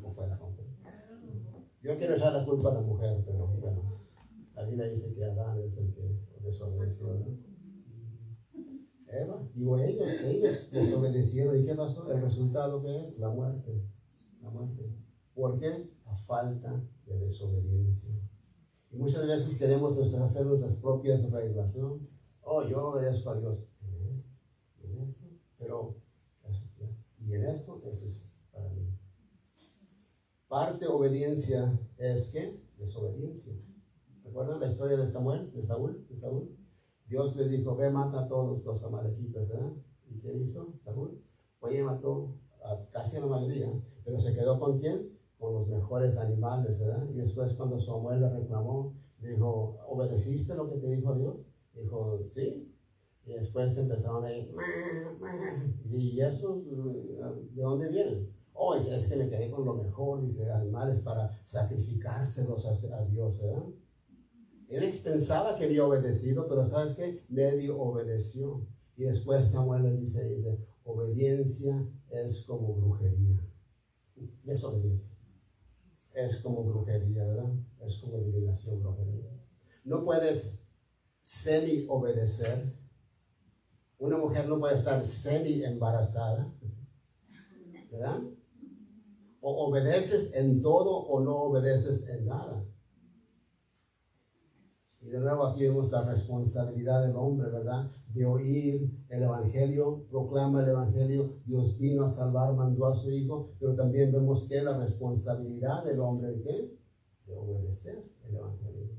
No fue la mujer. Yo quiero echar la culpa a la mujer, pero bueno, la Biblia dice que Adán es el que desobedeció, ¿verdad? Eva, digo, ellos desobedecieron. ¿Y qué pasó? El resultado que es la muerte. La muerte. ¿Por qué? A falta de desobediencia. Y muchas veces queremos hacer nuestras propias reglas, ¿no? Oh, yo obedezco a Dios en esto, pero y en eso es para mí. Parte obediencia es ¿qué? Desobediencia. ¿Recuerdan la historia de Saúl? Dios le dijo, ve, mata a todos los amalequitas, ¿verdad? ¿Y qué hizo Saúl? Fue y mató a casi a la mayoría, pero se quedó ¿con quién? Con los mejores animales, ¿verdad? Y después cuando Samuel le reclamó, dijo, ¿obedeciste lo que te dijo Dios? Dijo, sí. Y después empezaron a ir, ¿y eso de dónde vienen? Oh, es que me quedé con lo mejor, dice, animales para sacrificárselos a Dios, ¿verdad? Él pensaba que había obedecido, pero ¿sabes qué? Medio obedeció. Y después Samuel le dice, obediencia es como brujería. Desobediencia es como brujería, ¿verdad? Es como adivinación, brujería. No puedes semi-obedecer. Una mujer no puede estar semi-embarazada, ¿verdad? O obedeces en todo o no obedeces en nada. Y de nuevo aquí vemos la responsabilidad del hombre, ¿verdad? De oír el Evangelio, proclama el Evangelio. Dios vino a salvar, mandó a su Hijo, pero también vemos que la responsabilidad del hombre, ¿de qué? De obedecer el Evangelio.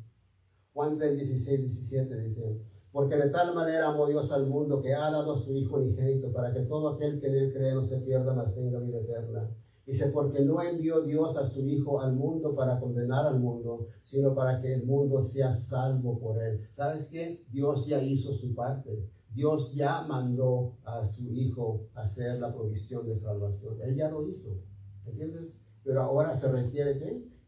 Juan 3, 16, 17 dice, porque de tal manera amó Dios al mundo que ha dado a su Hijo unigénito para que todo aquel que en él cree no se pierda, mas tenga vida eterna. Dice, porque no envió Dios a su Hijo al mundo para condenar al mundo, sino para que el mundo sea salvo por él. ¿Sabes qué? Dios ya hizo su parte. Dios ya mandó a su Hijo a hacer la provisión de salvación. Él ya lo hizo. ¿Entiendes? Pero ahora se requiere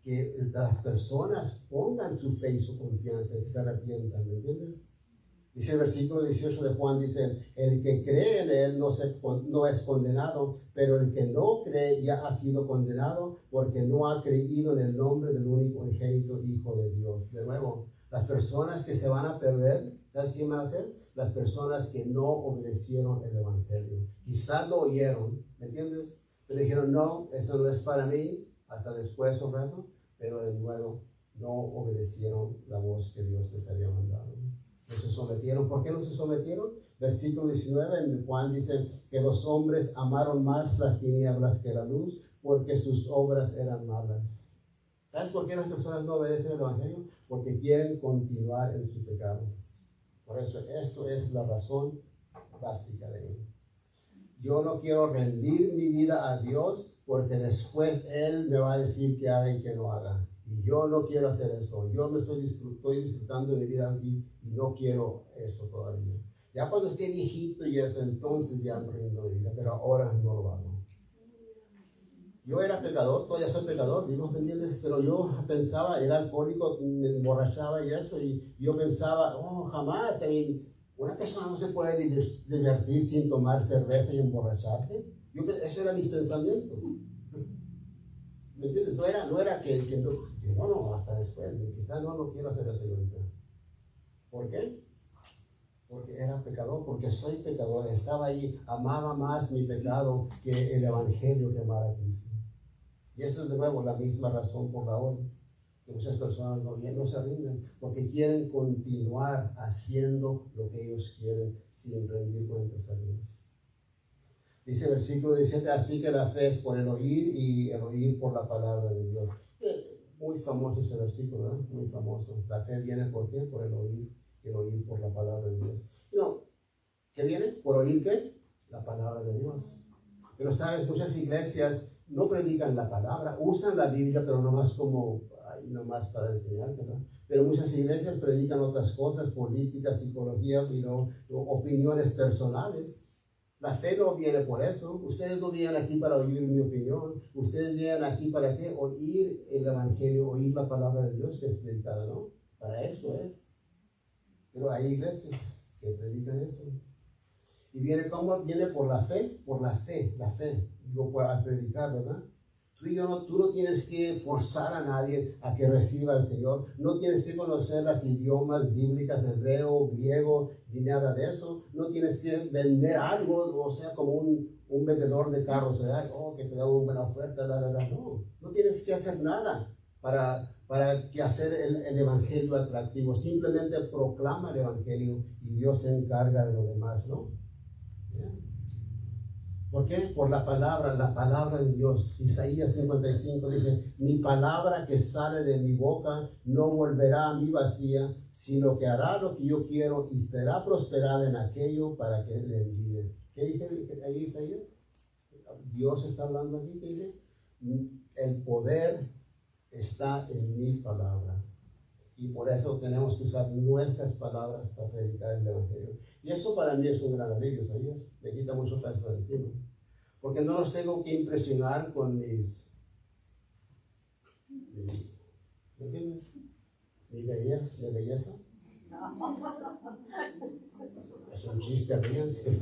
que las personas pongan su fe y su confianza, que se arrepientan. ¿Me entiendes? Dice el versículo 18 de Juan, dice, el que cree en él no es condenado, pero el que no cree ya ha sido condenado porque no ha creído en el nombre del único unigénito Hijo de Dios. De nuevo, las personas que se van a perder, ¿sabes quién van a ser? Las personas que no obedecieron el Evangelio. Quizás lo oyeron, ¿me entiendes? Pero dijeron, no, eso no es para mí, hasta después un rato, pero de nuevo no obedecieron la voz que Dios les había mandado. No se sometieron. ¿Por qué no se sometieron? Versículo 19 en Juan dice que los hombres amaron más las tinieblas que la luz porque sus obras eran malas. ¿Sabes por qué las personas no obedecen el Evangelio? Porque quieren continuar en su pecado. Por eso, es la razón básica de ello. Yo no quiero rendir mi vida a Dios porque después Él me va a decir que haga y que no haga. Y yo no quiero hacer eso. Yo me estoy disfrutando de mi vida aquí y no quiero eso todavía. Ya cuando esté viejito y eso, entonces ya me rindo de vida, pero ahora no lo hago. Yo era pecador, todavía soy pecador, digo, ¿me entiendes? Pero yo pensaba, era alcohólico, me emborrachaba y eso, y yo pensaba, oh, jamás, una persona no se puede divertir sin tomar cerveza y emborracharse. Esos eran mis pensamientos. ¿Me entiendes? No era que no, hasta después, quizás no quiero hacer eso ahorita. ¿Por qué? Porque era pecador, porque soy pecador. Estaba ahí, amaba más mi pecado que el evangelio que amara a Cristo. Y esa es de nuevo la misma razón por la hoy, que muchas personas no se rinden, porque quieren continuar haciendo lo que ellos quieren sin rendir cuentas a Dios. Dice el versículo 17, así que la fe es por el oír y el oír por la palabra de Dios. Muy famoso ese versículo, ¿verdad? Muy famoso. La fe viene ¿por qué? Por el oír por la palabra de Dios. ¿Qué viene? ¿Por oír qué? La palabra de Dios. Pero sabes, muchas iglesias no predican la palabra, usan la Biblia, pero nomás para enseñarte, ¿no? Pero muchas iglesias predican otras cosas, política, psicología, opiniones personales. La fe no viene por eso. Ustedes no vienen aquí para oír mi opinión. Ustedes vienen aquí para ¿qué? Oír el evangelio, oír la palabra de Dios que es predicada, ¿no? Para eso es. Pero hay iglesias que predican eso. Y viene, ¿cómo? Viene por la fe, la fe. Digo, al predicar, ¿verdad? Tú no tienes que forzar a nadie a que reciba al Señor. No tienes que conocer las idiomas bíblicas, hebreo, griego, ni nada de eso. No tienes que vender algo, o sea, como un vendedor de carros, ¿verdad? Que te da una buena oferta, No tienes que hacer nada para que hacer el evangelio atractivo. Simplemente proclama el evangelio y Dios se encarga de lo demás, ¿no? ¿Yeah? ¿Por qué? Por la palabra de Dios. Isaías 55 dice, mi palabra que sale de mi boca no volverá a mí vacía, sino que hará lo que yo quiero y será prosperada en aquello para que le envíe. ¿Qué dice ahí Isaías? Dios está hablando aquí, ¿qué dice? El poder está en mi palabra. Y por eso tenemos que usar nuestras palabras para predicar el evangelio. Y eso para mí es un gran alivio, ¿sabías? Me quita mucho peso de encima. Porque no los tengo que impresionar con ¿me entiendes? Mi belleza. Es un chiste, ríense.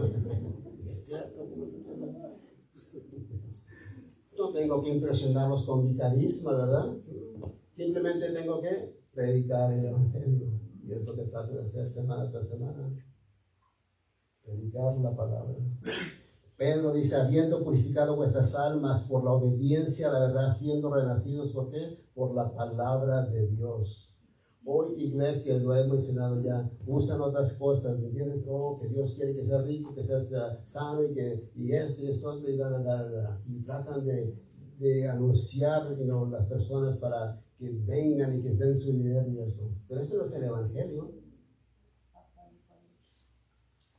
No tengo que impresionarlos con mi carisma, ¿verdad? Simplemente tengo que predicar el evangelio. Y es lo que trato de hacer semana tras semana. Predicar la palabra. Pedro dice, habiendo purificado vuestras almas por la obediencia a la verdad, siendo renacidos, ¿por qué? Por la palabra de Dios. Hoy iglesias, lo he mencionado ya, usan otras cosas, ¿me entiendes? Que Dios quiere que sea rico, que sea sano y esto y eso otro y tratan de anunciar las personas para que vengan y que den su dinero y eso. Pero eso no es el evangelio.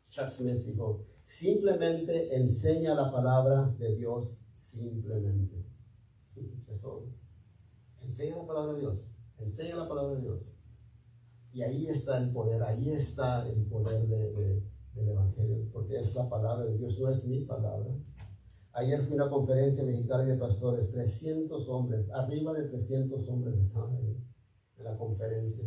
Chuck Smith dijo, simplemente enseña la palabra de Dios, simplemente. Es todo. Enseña la palabra de Dios. Enseña la palabra de Dios. Y ahí está el poder del evangelio, porque es la palabra de Dios, no es mi palabra. Ayer fui a una conferencia mexicana de pastores, 300 hombres, arriba de 300 hombres estaban ahí en la conferencia.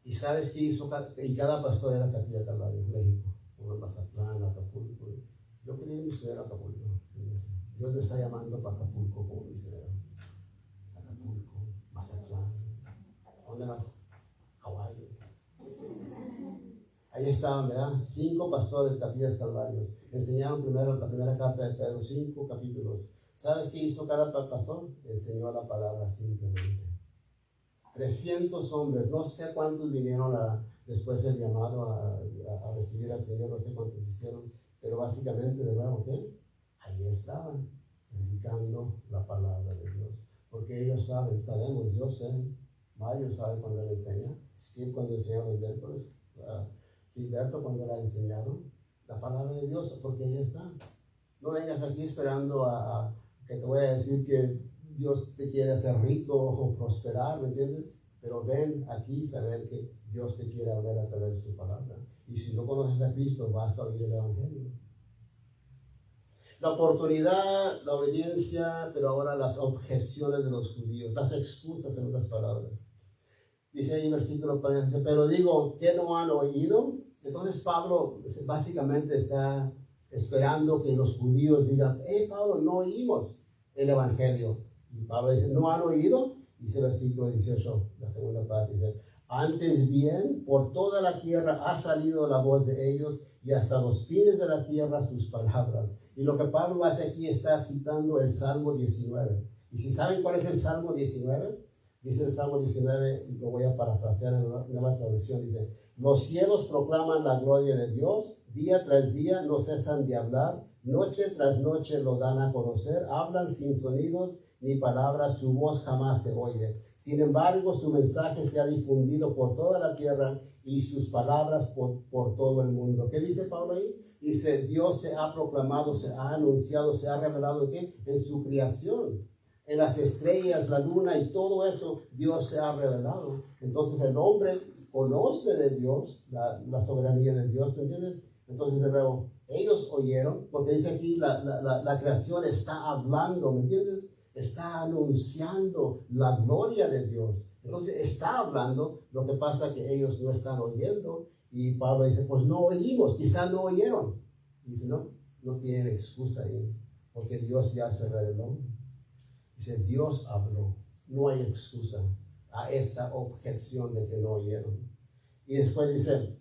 ¿Y sabes qué hizo? Y cada pastor era Capilla Calvario, México, uno en Mazatlán, Acapulco. Yo quería ir misionero a Acapulco. Dios me está llamando para Acapulco como misionero. Acapulco, Mazatlán. ¿A dónde vas? Hawái. Ahí estaban, ¿verdad? 5 pastores, Capillas Calvarios. Enseñaron primero la primera carta de Pedro, 5 capítulos. ¿Sabes qué hizo cada pastor? Enseñó la palabra simplemente. 300 hombres, no sé cuántos vinieron después del llamado a recibir al Señor, no sé cuántos hicieron, pero básicamente, de nuevo, ¿qué? Ahí estaban, predicando la palabra de Dios. Porque ellos sabemos, yo sé, Mario sabe cuando le enseña, Skip cuando enseña los miércoles, Gilberto cuando la ha enseñado, la palabra de Dios, porque ahí está. No vengas aquí esperando a que te voy a decir que Dios te quiere hacer rico o prosperar, ¿me entiendes? Pero ven aquí y saber que Dios te quiere hablar a través de su palabra. Y si no conoces a Cristo, basta oír el Evangelio. La oportunidad, la obediencia, pero ahora las objeciones de los judíos, las excusas en otras palabras. Dice ahí en versículo 40, pero digo, ¿qué no han oído? Entonces Pablo básicamente está esperando que los judíos digan, Pablo, no oímos el Evangelio. Y Pablo dice, ¿no han oído? Dice el versículo 18, la segunda parte, dice, antes bien, por toda la tierra ha salido la voz de ellos y hasta los fines de la tierra sus palabras. Y lo que Pablo hace aquí está citando el Salmo 19. Y si saben cuál es el Salmo 19, dice el Salmo 19, lo voy a parafrasear en una nueva traducción, dice, los cielos proclaman la gloria de Dios, día tras día no cesan de hablar, noche tras noche lo dan a conocer, hablan sin sonidos ni palabras, su voz jamás se oye. Sin embargo, su mensaje se ha difundido por toda la tierra y sus palabras por todo el mundo. ¿Qué dice Pablo ahí? Dice, Dios se ha proclamado, se ha anunciado, se ha revelado ¿en qué? En su creación. En las estrellas, la luna y todo eso, Dios se ha revelado. Entonces el hombre conoce de Dios, la soberanía de Dios, ¿me entiendes? Entonces de nuevo, ellos oyeron, porque dice aquí, la creación está hablando, ¿me entiendes? Está anunciando la gloria de Dios. Entonces está hablando, lo que pasa es que ellos no están oyendo. Y Pablo dice, pues no oímos, quizá no oyeron. Y dice, no tienen excusa ahí, porque Dios ya se reveló. Dice, Dios habló, no hay excusa a esa objeción de que no oyeron. Y después dice,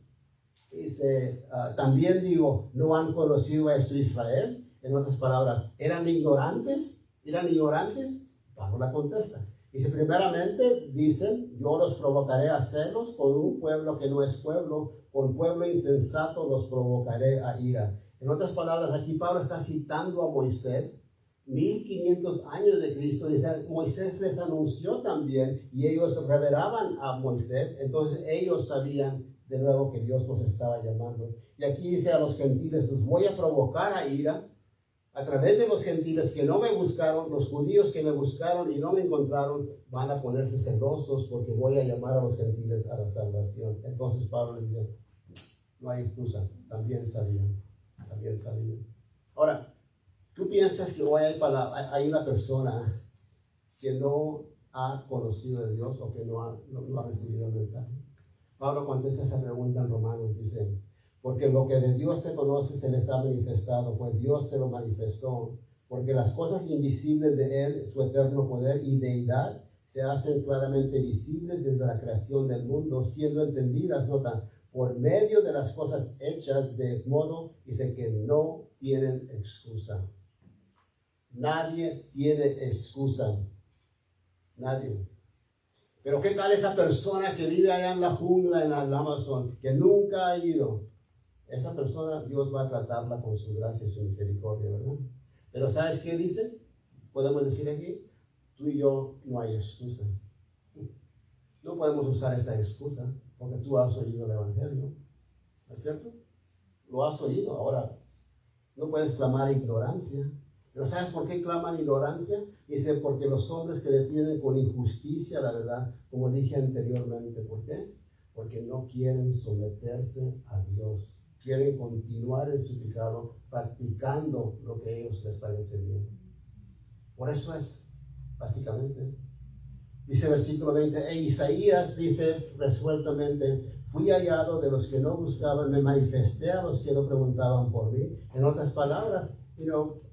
también digo, ¿no han conocido a esto Israel? En otras palabras, ¿eran ignorantes? ¿Eran ignorantes? Pablo la contesta. Dice, primeramente, dicen, yo los provocaré a celos con un pueblo que no es pueblo, con pueblo insensato los provocaré a ira. En otras palabras, aquí Pablo está citando a Moisés, 1500 años de Cristo. Dice, Moisés les anunció también y ellos reveraban a Moisés, entonces ellos sabían de nuevo que Dios los estaba llamando. Y aquí dice a los gentiles, los voy a provocar a ira a través de los gentiles que no me buscaron, los judíos que me buscaron y no me encontraron, van a ponerse celosos porque voy a llamar a los gentiles a la salvación. Entonces Pablo le dice, no hay excusa, también sabían. Ahora, ¿tú piensas que hoy hay una persona que no ha conocido a Dios o que no ha recibido el mensaje? Pablo contesta esa pregunta en Romanos, dice, porque lo que de Dios se conoce se les ha manifestado, pues Dios se lo manifestó, porque las cosas invisibles de Él, su eterno poder y deidad, se hacen claramente visibles desde la creación del mundo, siendo entendidas, nota, por medio de las cosas hechas, de modo, dice, que no tienen excusa. Nadie tiene excusa. Nadie. Pero ¿qué tal esa persona que vive allá en la jungla, en el Amazon, que nunca ha ido? Esa persona, Dios va a tratarla con su gracia y su misericordia, ¿verdad? Pero ¿sabes qué dice? Podemos decir aquí, tú y yo no hay excusa. No podemos usar esa excusa porque tú has oído el Evangelio. ¿No es cierto? Lo has oído. Ahora, no puedes clamar ignorancia. Pero ¿sabes por qué claman ignorancia? Dice, porque los hombres que detienen con injusticia la verdad, como dije anteriormente. ¿Por qué? Porque no quieren someterse a Dios. Quieren continuar en su pecado, practicando lo que a ellos les parece bien. Por eso es, básicamente. Dice versículo 20, Isaías dice resueltamente, fui hallado de los que no buscaban, me manifesté a los que no preguntaban por mí. En otras palabras,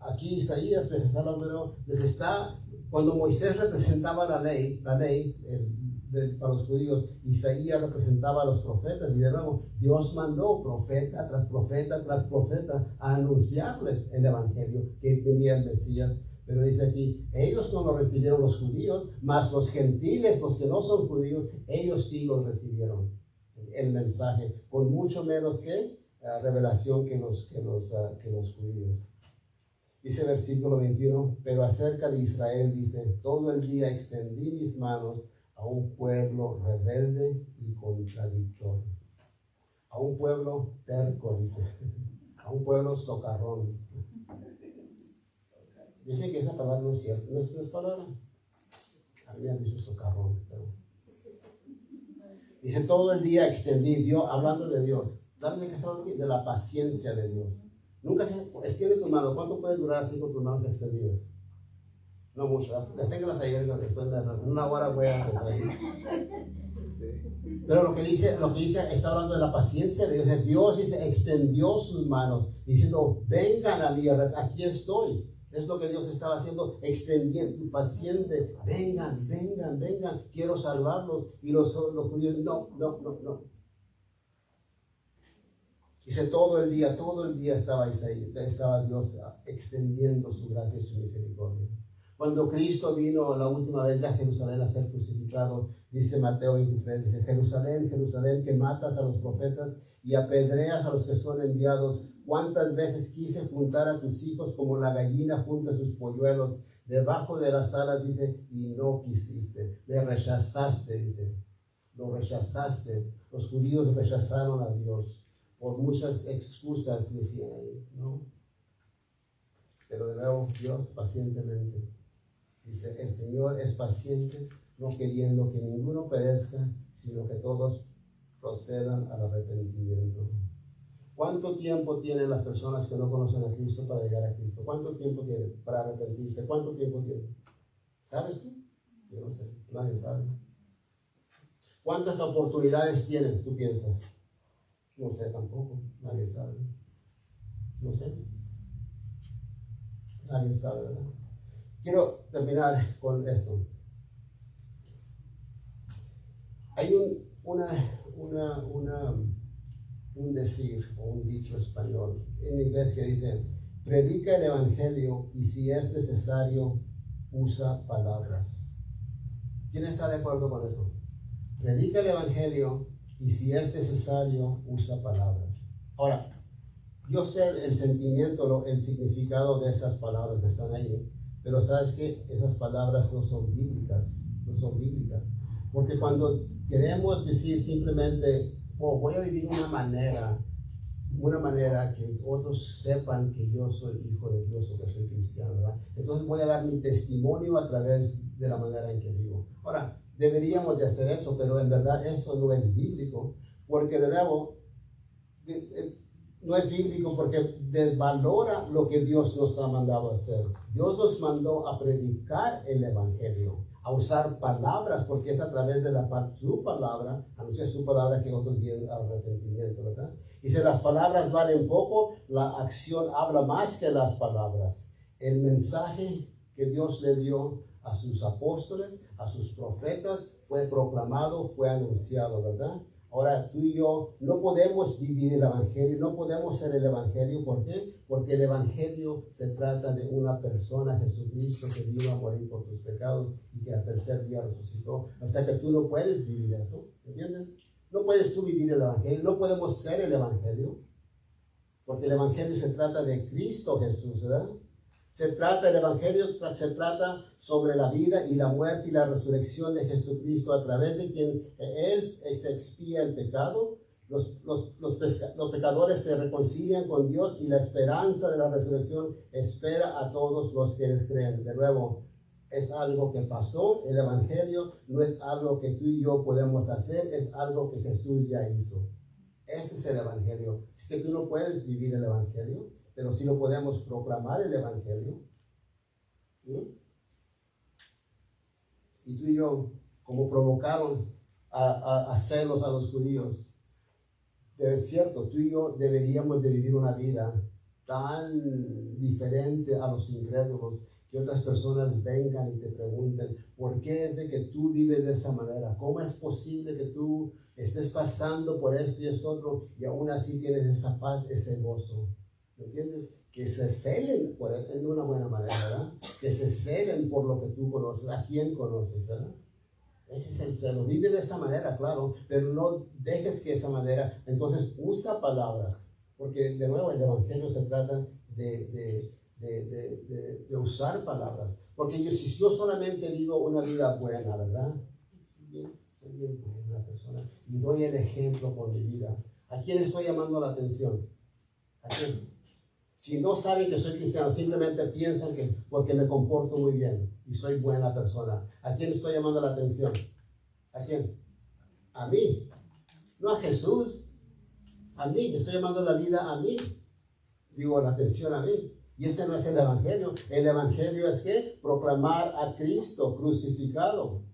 aquí Isaías les está, cuando Moisés representaba la ley para los judíos, Isaías representaba a los profetas, y de nuevo, Dios mandó profeta tras profeta tras profeta a anunciarles el Evangelio, que venía el Mesías. Pero dice aquí, ellos no lo recibieron los judíos, mas los gentiles, los que no son judíos, ellos sí lo recibieron, el mensaje, con mucho menos que revelación que los judíos. Dice el versículo 21, pero acerca de Israel dice, todo el día extendí mis manos a un pueblo rebelde y contradictorio. A un pueblo terco, dice. A a un pueblo socarrón. Dicen que esa palabra no es cierta, no es palabra. A mí me han dicho socarrón, pero dice todo el día extendí, Dios, hablando de Dios. ¿Sabes de qué está hablando aquí? De la paciencia de Dios. Nunca se extiende tu mano. ¿Cuánto puedes durar así con tus manos extendidas? No mucho. Desténganlas ahí, después de una hora voy a ahí. Pero lo que dice, está hablando de la paciencia de Dios. Dios dice, extendió sus manos, diciendo, vengan a mí, aquí estoy. Es lo que Dios estaba haciendo, extendiendo, paciente, vengan, quiero salvarlos. Y los judíos, no. Dice, todo el día estaba Dios extendiendo su gracia y su misericordia. Cuando Cristo vino la última vez a Jerusalén a ser crucificado, dice Mateo 23, dice, Jerusalén, Jerusalén, que matas a los profetas y apedreas a los que son enviados. ¿Cuántas veces quise juntar a tus hijos como la gallina junta sus polluelos debajo de las alas? Dice, y no quisiste, me rechazaste, dice, lo rechazaste. Los judíos rechazaron a Dios por muchas excusas, decían ahí, ¿no? Pero de nuevo, Dios pacientemente. Dice, el Señor es paciente, no queriendo que ninguno perezca, sino que todos procedan al arrepentimiento. ¿Cuánto tiempo tienen las personas que no conocen a Cristo para llegar a Cristo? ¿Cuánto tiempo tienen para arrepentirse? ¿Cuánto tiempo tienen? ¿Sabes tú? Yo no sé, nadie sabe. ¿Cuántas oportunidades tienen, tú piensas? No sé tampoco, nadie sabe. No sé. Nadie sabe, ¿verdad? Quiero terminar con esto. Hay un decir o un dicho español en inglés que dice, predica el evangelio y si es necesario, usa palabras. ¿Quién está de acuerdo con eso? Predica el evangelio y si es necesario, usa palabras. Ahora, yo sé el sentimiento, el significado de esas palabras que están ahí, pero sabes que esas palabras no son bíblicas, porque cuando queremos decir simplemente, voy a vivir una manera que otros sepan que yo soy hijo de Dios o que soy cristiano, ¿verdad? Entonces voy a dar mi testimonio a través de la manera en que vivo. Ahora, deberíamos de hacer eso, pero en verdad eso no es bíblico, porque de nuevo, no es bíblico porque desvalora lo que Dios nos ha mandado a hacer. Dios nos mandó a predicar el evangelio, a usar palabras, porque es a través de su palabra, anuncia su palabra que otros vienen al arrepentimiento, ¿verdad? Y si las palabras valen poco, la acción habla más que las palabras. El mensaje que Dios le dio a sus apóstoles, a sus profetas, fue proclamado, fue anunciado, ¿verdad? Ahora tú y yo no podemos vivir el evangelio, no podemos ser el evangelio. ¿Por qué? Porque el evangelio se trata de una persona, Jesucristo, que vino a morir por tus pecados y que al tercer día resucitó. O sea que tú no puedes vivir eso, ¿entiendes? No puedes tú vivir el evangelio, no podemos ser el evangelio, porque el evangelio se trata de Cristo Jesús, ¿verdad? El evangelio se trata sobre la vida y la muerte y la resurrección de Jesucristo, a través de quien Él se expía el pecado. Los pecadores se reconcilian con Dios y la esperanza de la resurrección espera a todos los que les creen. De nuevo, es algo que pasó, el evangelio no es algo que tú y yo podemos hacer, es algo que Jesús ya hizo. Ese es el evangelio. Es que tú no puedes vivir el evangelio, pero sí lo podemos proclamar el evangelio. ¿Sí? Y tú y yo, como provocaron a celos a los judíos, es cierto, tú y yo deberíamos de vivir una vida tan diferente a los incrédulos, que otras personas vengan y te pregunten, ¿por qué es de que tú vives de esa manera? ¿Cómo es posible que tú estés pasando por esto y eso otro y aún así tienes esa paz, ese gozo? ¿Me entiendes? Que se celen por él de una buena manera, ¿verdad? Que se celen por lo que tú conoces, a quién conoces, ¿verdad? Ese es el celo. Vive de esa manera, claro, pero no dejes que esa manera, entonces usa palabras, porque de nuevo el evangelio se trata de usar palabras, porque si yo solamente vivo una vida buena, ¿verdad? Soy bien buena persona y doy el ejemplo por mi vida. ¿A quién estoy llamando la atención? ¿A quién? Si no saben que soy cristiano, simplemente piensan que porque me comporto muy bien y soy buena persona. ¿A quién estoy llamando la atención? ¿A quién? A mí. No a Jesús. A mí. Me estoy llamando la vida a mí. Digo, la atención a mí. Y ese no es el evangelio. El evangelio es que proclamar a Cristo crucificado.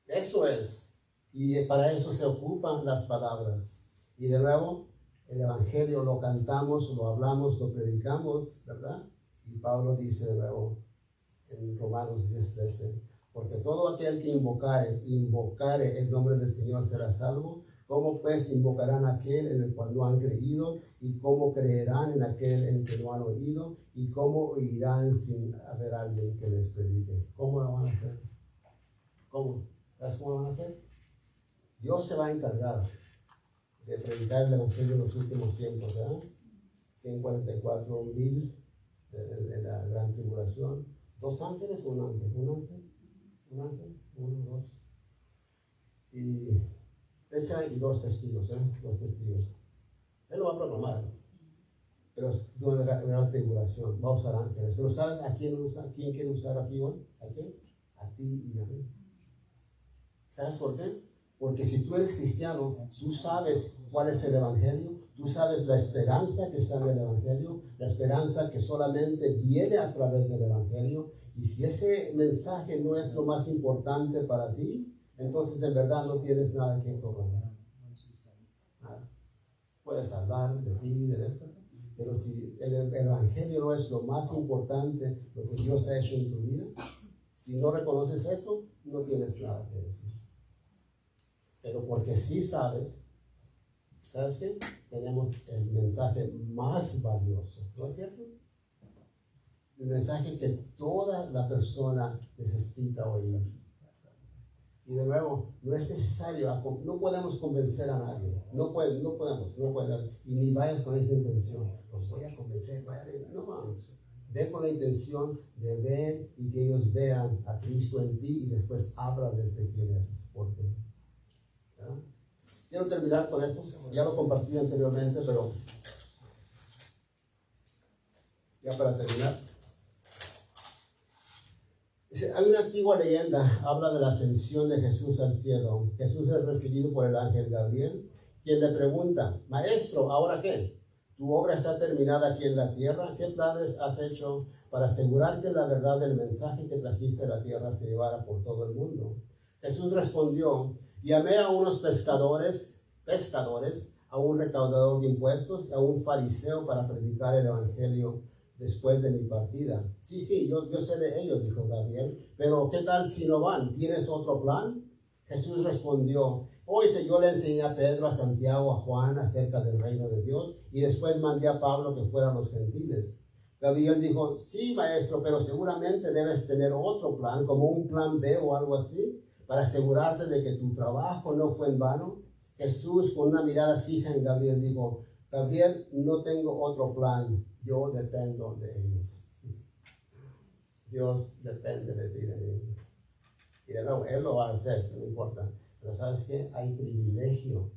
Eso es. Y para eso se ocupan las palabras. Y de nuevo, el evangelio lo cantamos, lo hablamos, lo predicamos, ¿verdad? Y Pablo dice de nuevo en Romanos 10:13, porque todo aquel que invocare el nombre del Señor será salvo. ¿Cómo pues invocarán a aquel en el cual no han creído? ¿Y cómo creerán en aquel en el que no han oído? ¿Y cómo oirán sin haber alguien que les predique? ¿Cómo lo van a hacer? ¿Cómo? ¿Sabes cómo lo van a hacer? Dios se va a encargar de predicar el evangelio en los últimos tiempos, ¿verdad? 144,000 de la gran tribulación. ¿2 ángeles o un ángel? ¿Un ángel? ¿Un ángel? 1, 2. Y 2 testigos, 2 testigos. Él lo va a proclamar, pero durante la gran tribulación va a usar ángeles. Pero ¿sabes a quién quiere usar aquí hoy? ¿A quién? A ti y a mí. ¿Sabes por qué? Porque si tú eres cristiano, tú sabes cuál es el evangelio, tú sabes la esperanza que está en el evangelio, la esperanza que solamente viene a través del evangelio. Y si ese mensaje no es lo más importante para ti, entonces en verdad no tienes nada que proclamar. Nada. Puedes hablar de ti, de esto, pero si el evangelio no es lo más importante, lo que Dios ha hecho en tu vida, si no reconoces eso, no tienes nada que decir. Pero porque sí sabes, ¿sabes qué? Tenemos el mensaje más valioso, ¿no es cierto? El mensaje que toda la persona necesita oír. Y de nuevo, no es necesario, no podemos convencer a nadie, no podemos, y ni vayas con esa intención, los voy a convencer, no, ve con la intención de ver y que ellos vean a Cristo en ti y después háblales de quién es, por qué. Quiero terminar con esto, ya lo compartí anteriormente, pero ya para terminar. Hay una antigua leyenda, habla de la ascensión de Jesús al cielo. Jesús es recibido por el ángel Gabriel, quien le pregunta, Maestro, ¿ahora qué? ¿Tu obra está terminada aquí en la tierra? ¿Qué planes has hecho para asegurar que la verdad del mensaje que trajiste a la tierra se llevara por todo el mundo? Jesús respondió, llamé a unos pescadores, a un recaudador de impuestos, a un fariseo para predicar el evangelio después de mi partida. Sí, yo sé de ellos, dijo Gabriel, pero ¿qué tal si no van? ¿Tienes otro plan? Jesús respondió, hoy yo le enseñé a Pedro, a Santiago, a Juan acerca del reino de Dios, y después mandé a Pablo que fuera a los gentiles. Gabriel dijo, sí, maestro, pero seguramente debes tener otro plan, como un plan B o algo así, para asegurarte de que tu trabajo no fue en vano. Jesús, con una mirada fija en Gabriel, dijo, Gabriel, no tengo otro plan, yo dependo de ellos. Dios depende de ti, de mí. Y de nuevo, Él lo va a hacer, no importa. Pero ¿sabes qué? Hay privilegio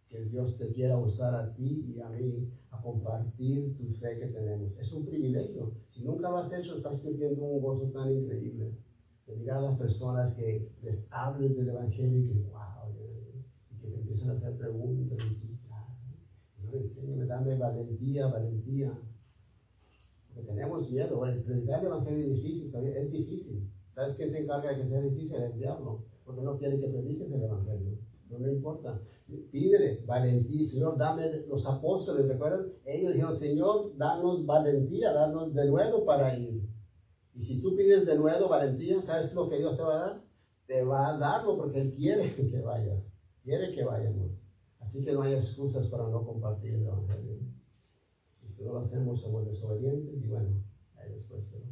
que Dios te quiera usar a ti y a mí a compartir tu fe que tenemos. Es un privilegio. Si nunca lo has hecho, estás perdiendo un gozo tan increíble de mirar a las personas que les hables del evangelio y que, wow, y que te empiezan a hacer preguntas y tú, enséñame, dame valentía. Porque tenemos miedo. Bueno, predicar el evangelio es difícil, ¿sabes? Es difícil. ¿Sabes quién se encarga de que sea difícil? El diablo. Porque no quiere que prediques el evangelio. Pero no importa. Pídele valentía. Señor, dame, los apóstoles, ¿recuerdan? Ellos dijeron, Señor, danos valentía, danos denuedo para ir. Y si tú pides denuedo, valentía, ¿sabes lo que Dios te va a dar? Te va a darlo porque Él quiere que vayas. Quiere que vayamos. Así que no hay excusas para no compartir el evangelio. Y si no lo hacemos, somos desobedientes. Y bueno, ahí después, pero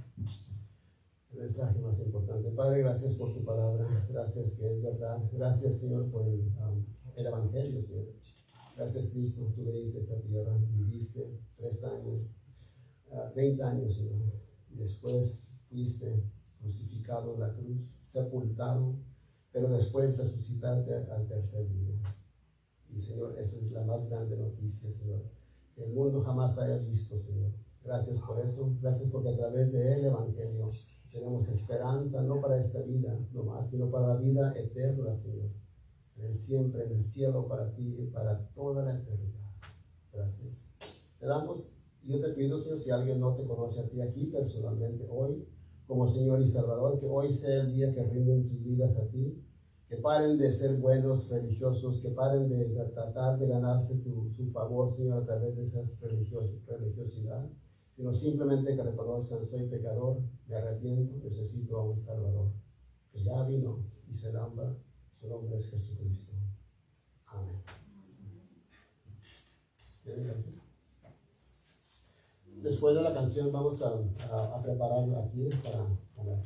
el mensaje más importante. Padre, gracias por tu palabra. Gracias que es verdad. Gracias, Señor, por el evangelio, Señor. Gracias, Cristo. Tú veniste a esta tierra. Viviste 3 años, 30 años, Señor. Y después fuiste crucificado en la cruz, sepultado, pero después resucitarte al tercer día. Y Señor, esa es la más grande noticia, Señor, que el mundo jamás haya visto, Señor. Gracias por eso. Gracias porque a través de el Evangelio tenemos esperanza, no para esta vida nomás, sino para la vida eterna, Señor. Siempre en el cielo para ti y para toda la eternidad. Gracias. Te damos, yo te pido, Señor, si alguien no te conoce a ti aquí personalmente hoy, como Señor y Salvador, que hoy sea el día que rinden sus vidas a ti, que paren de ser buenos religiosos, que paren de tratar de ganarse su favor, Señor, a través de esa religiosidad, sino simplemente que reconozcan: soy pecador, me arrepiento, necesito a un Salvador, que ya vino y se lamba. Su nombre es Jesucristo. Amén. Después de la canción vamos a preparar aquí para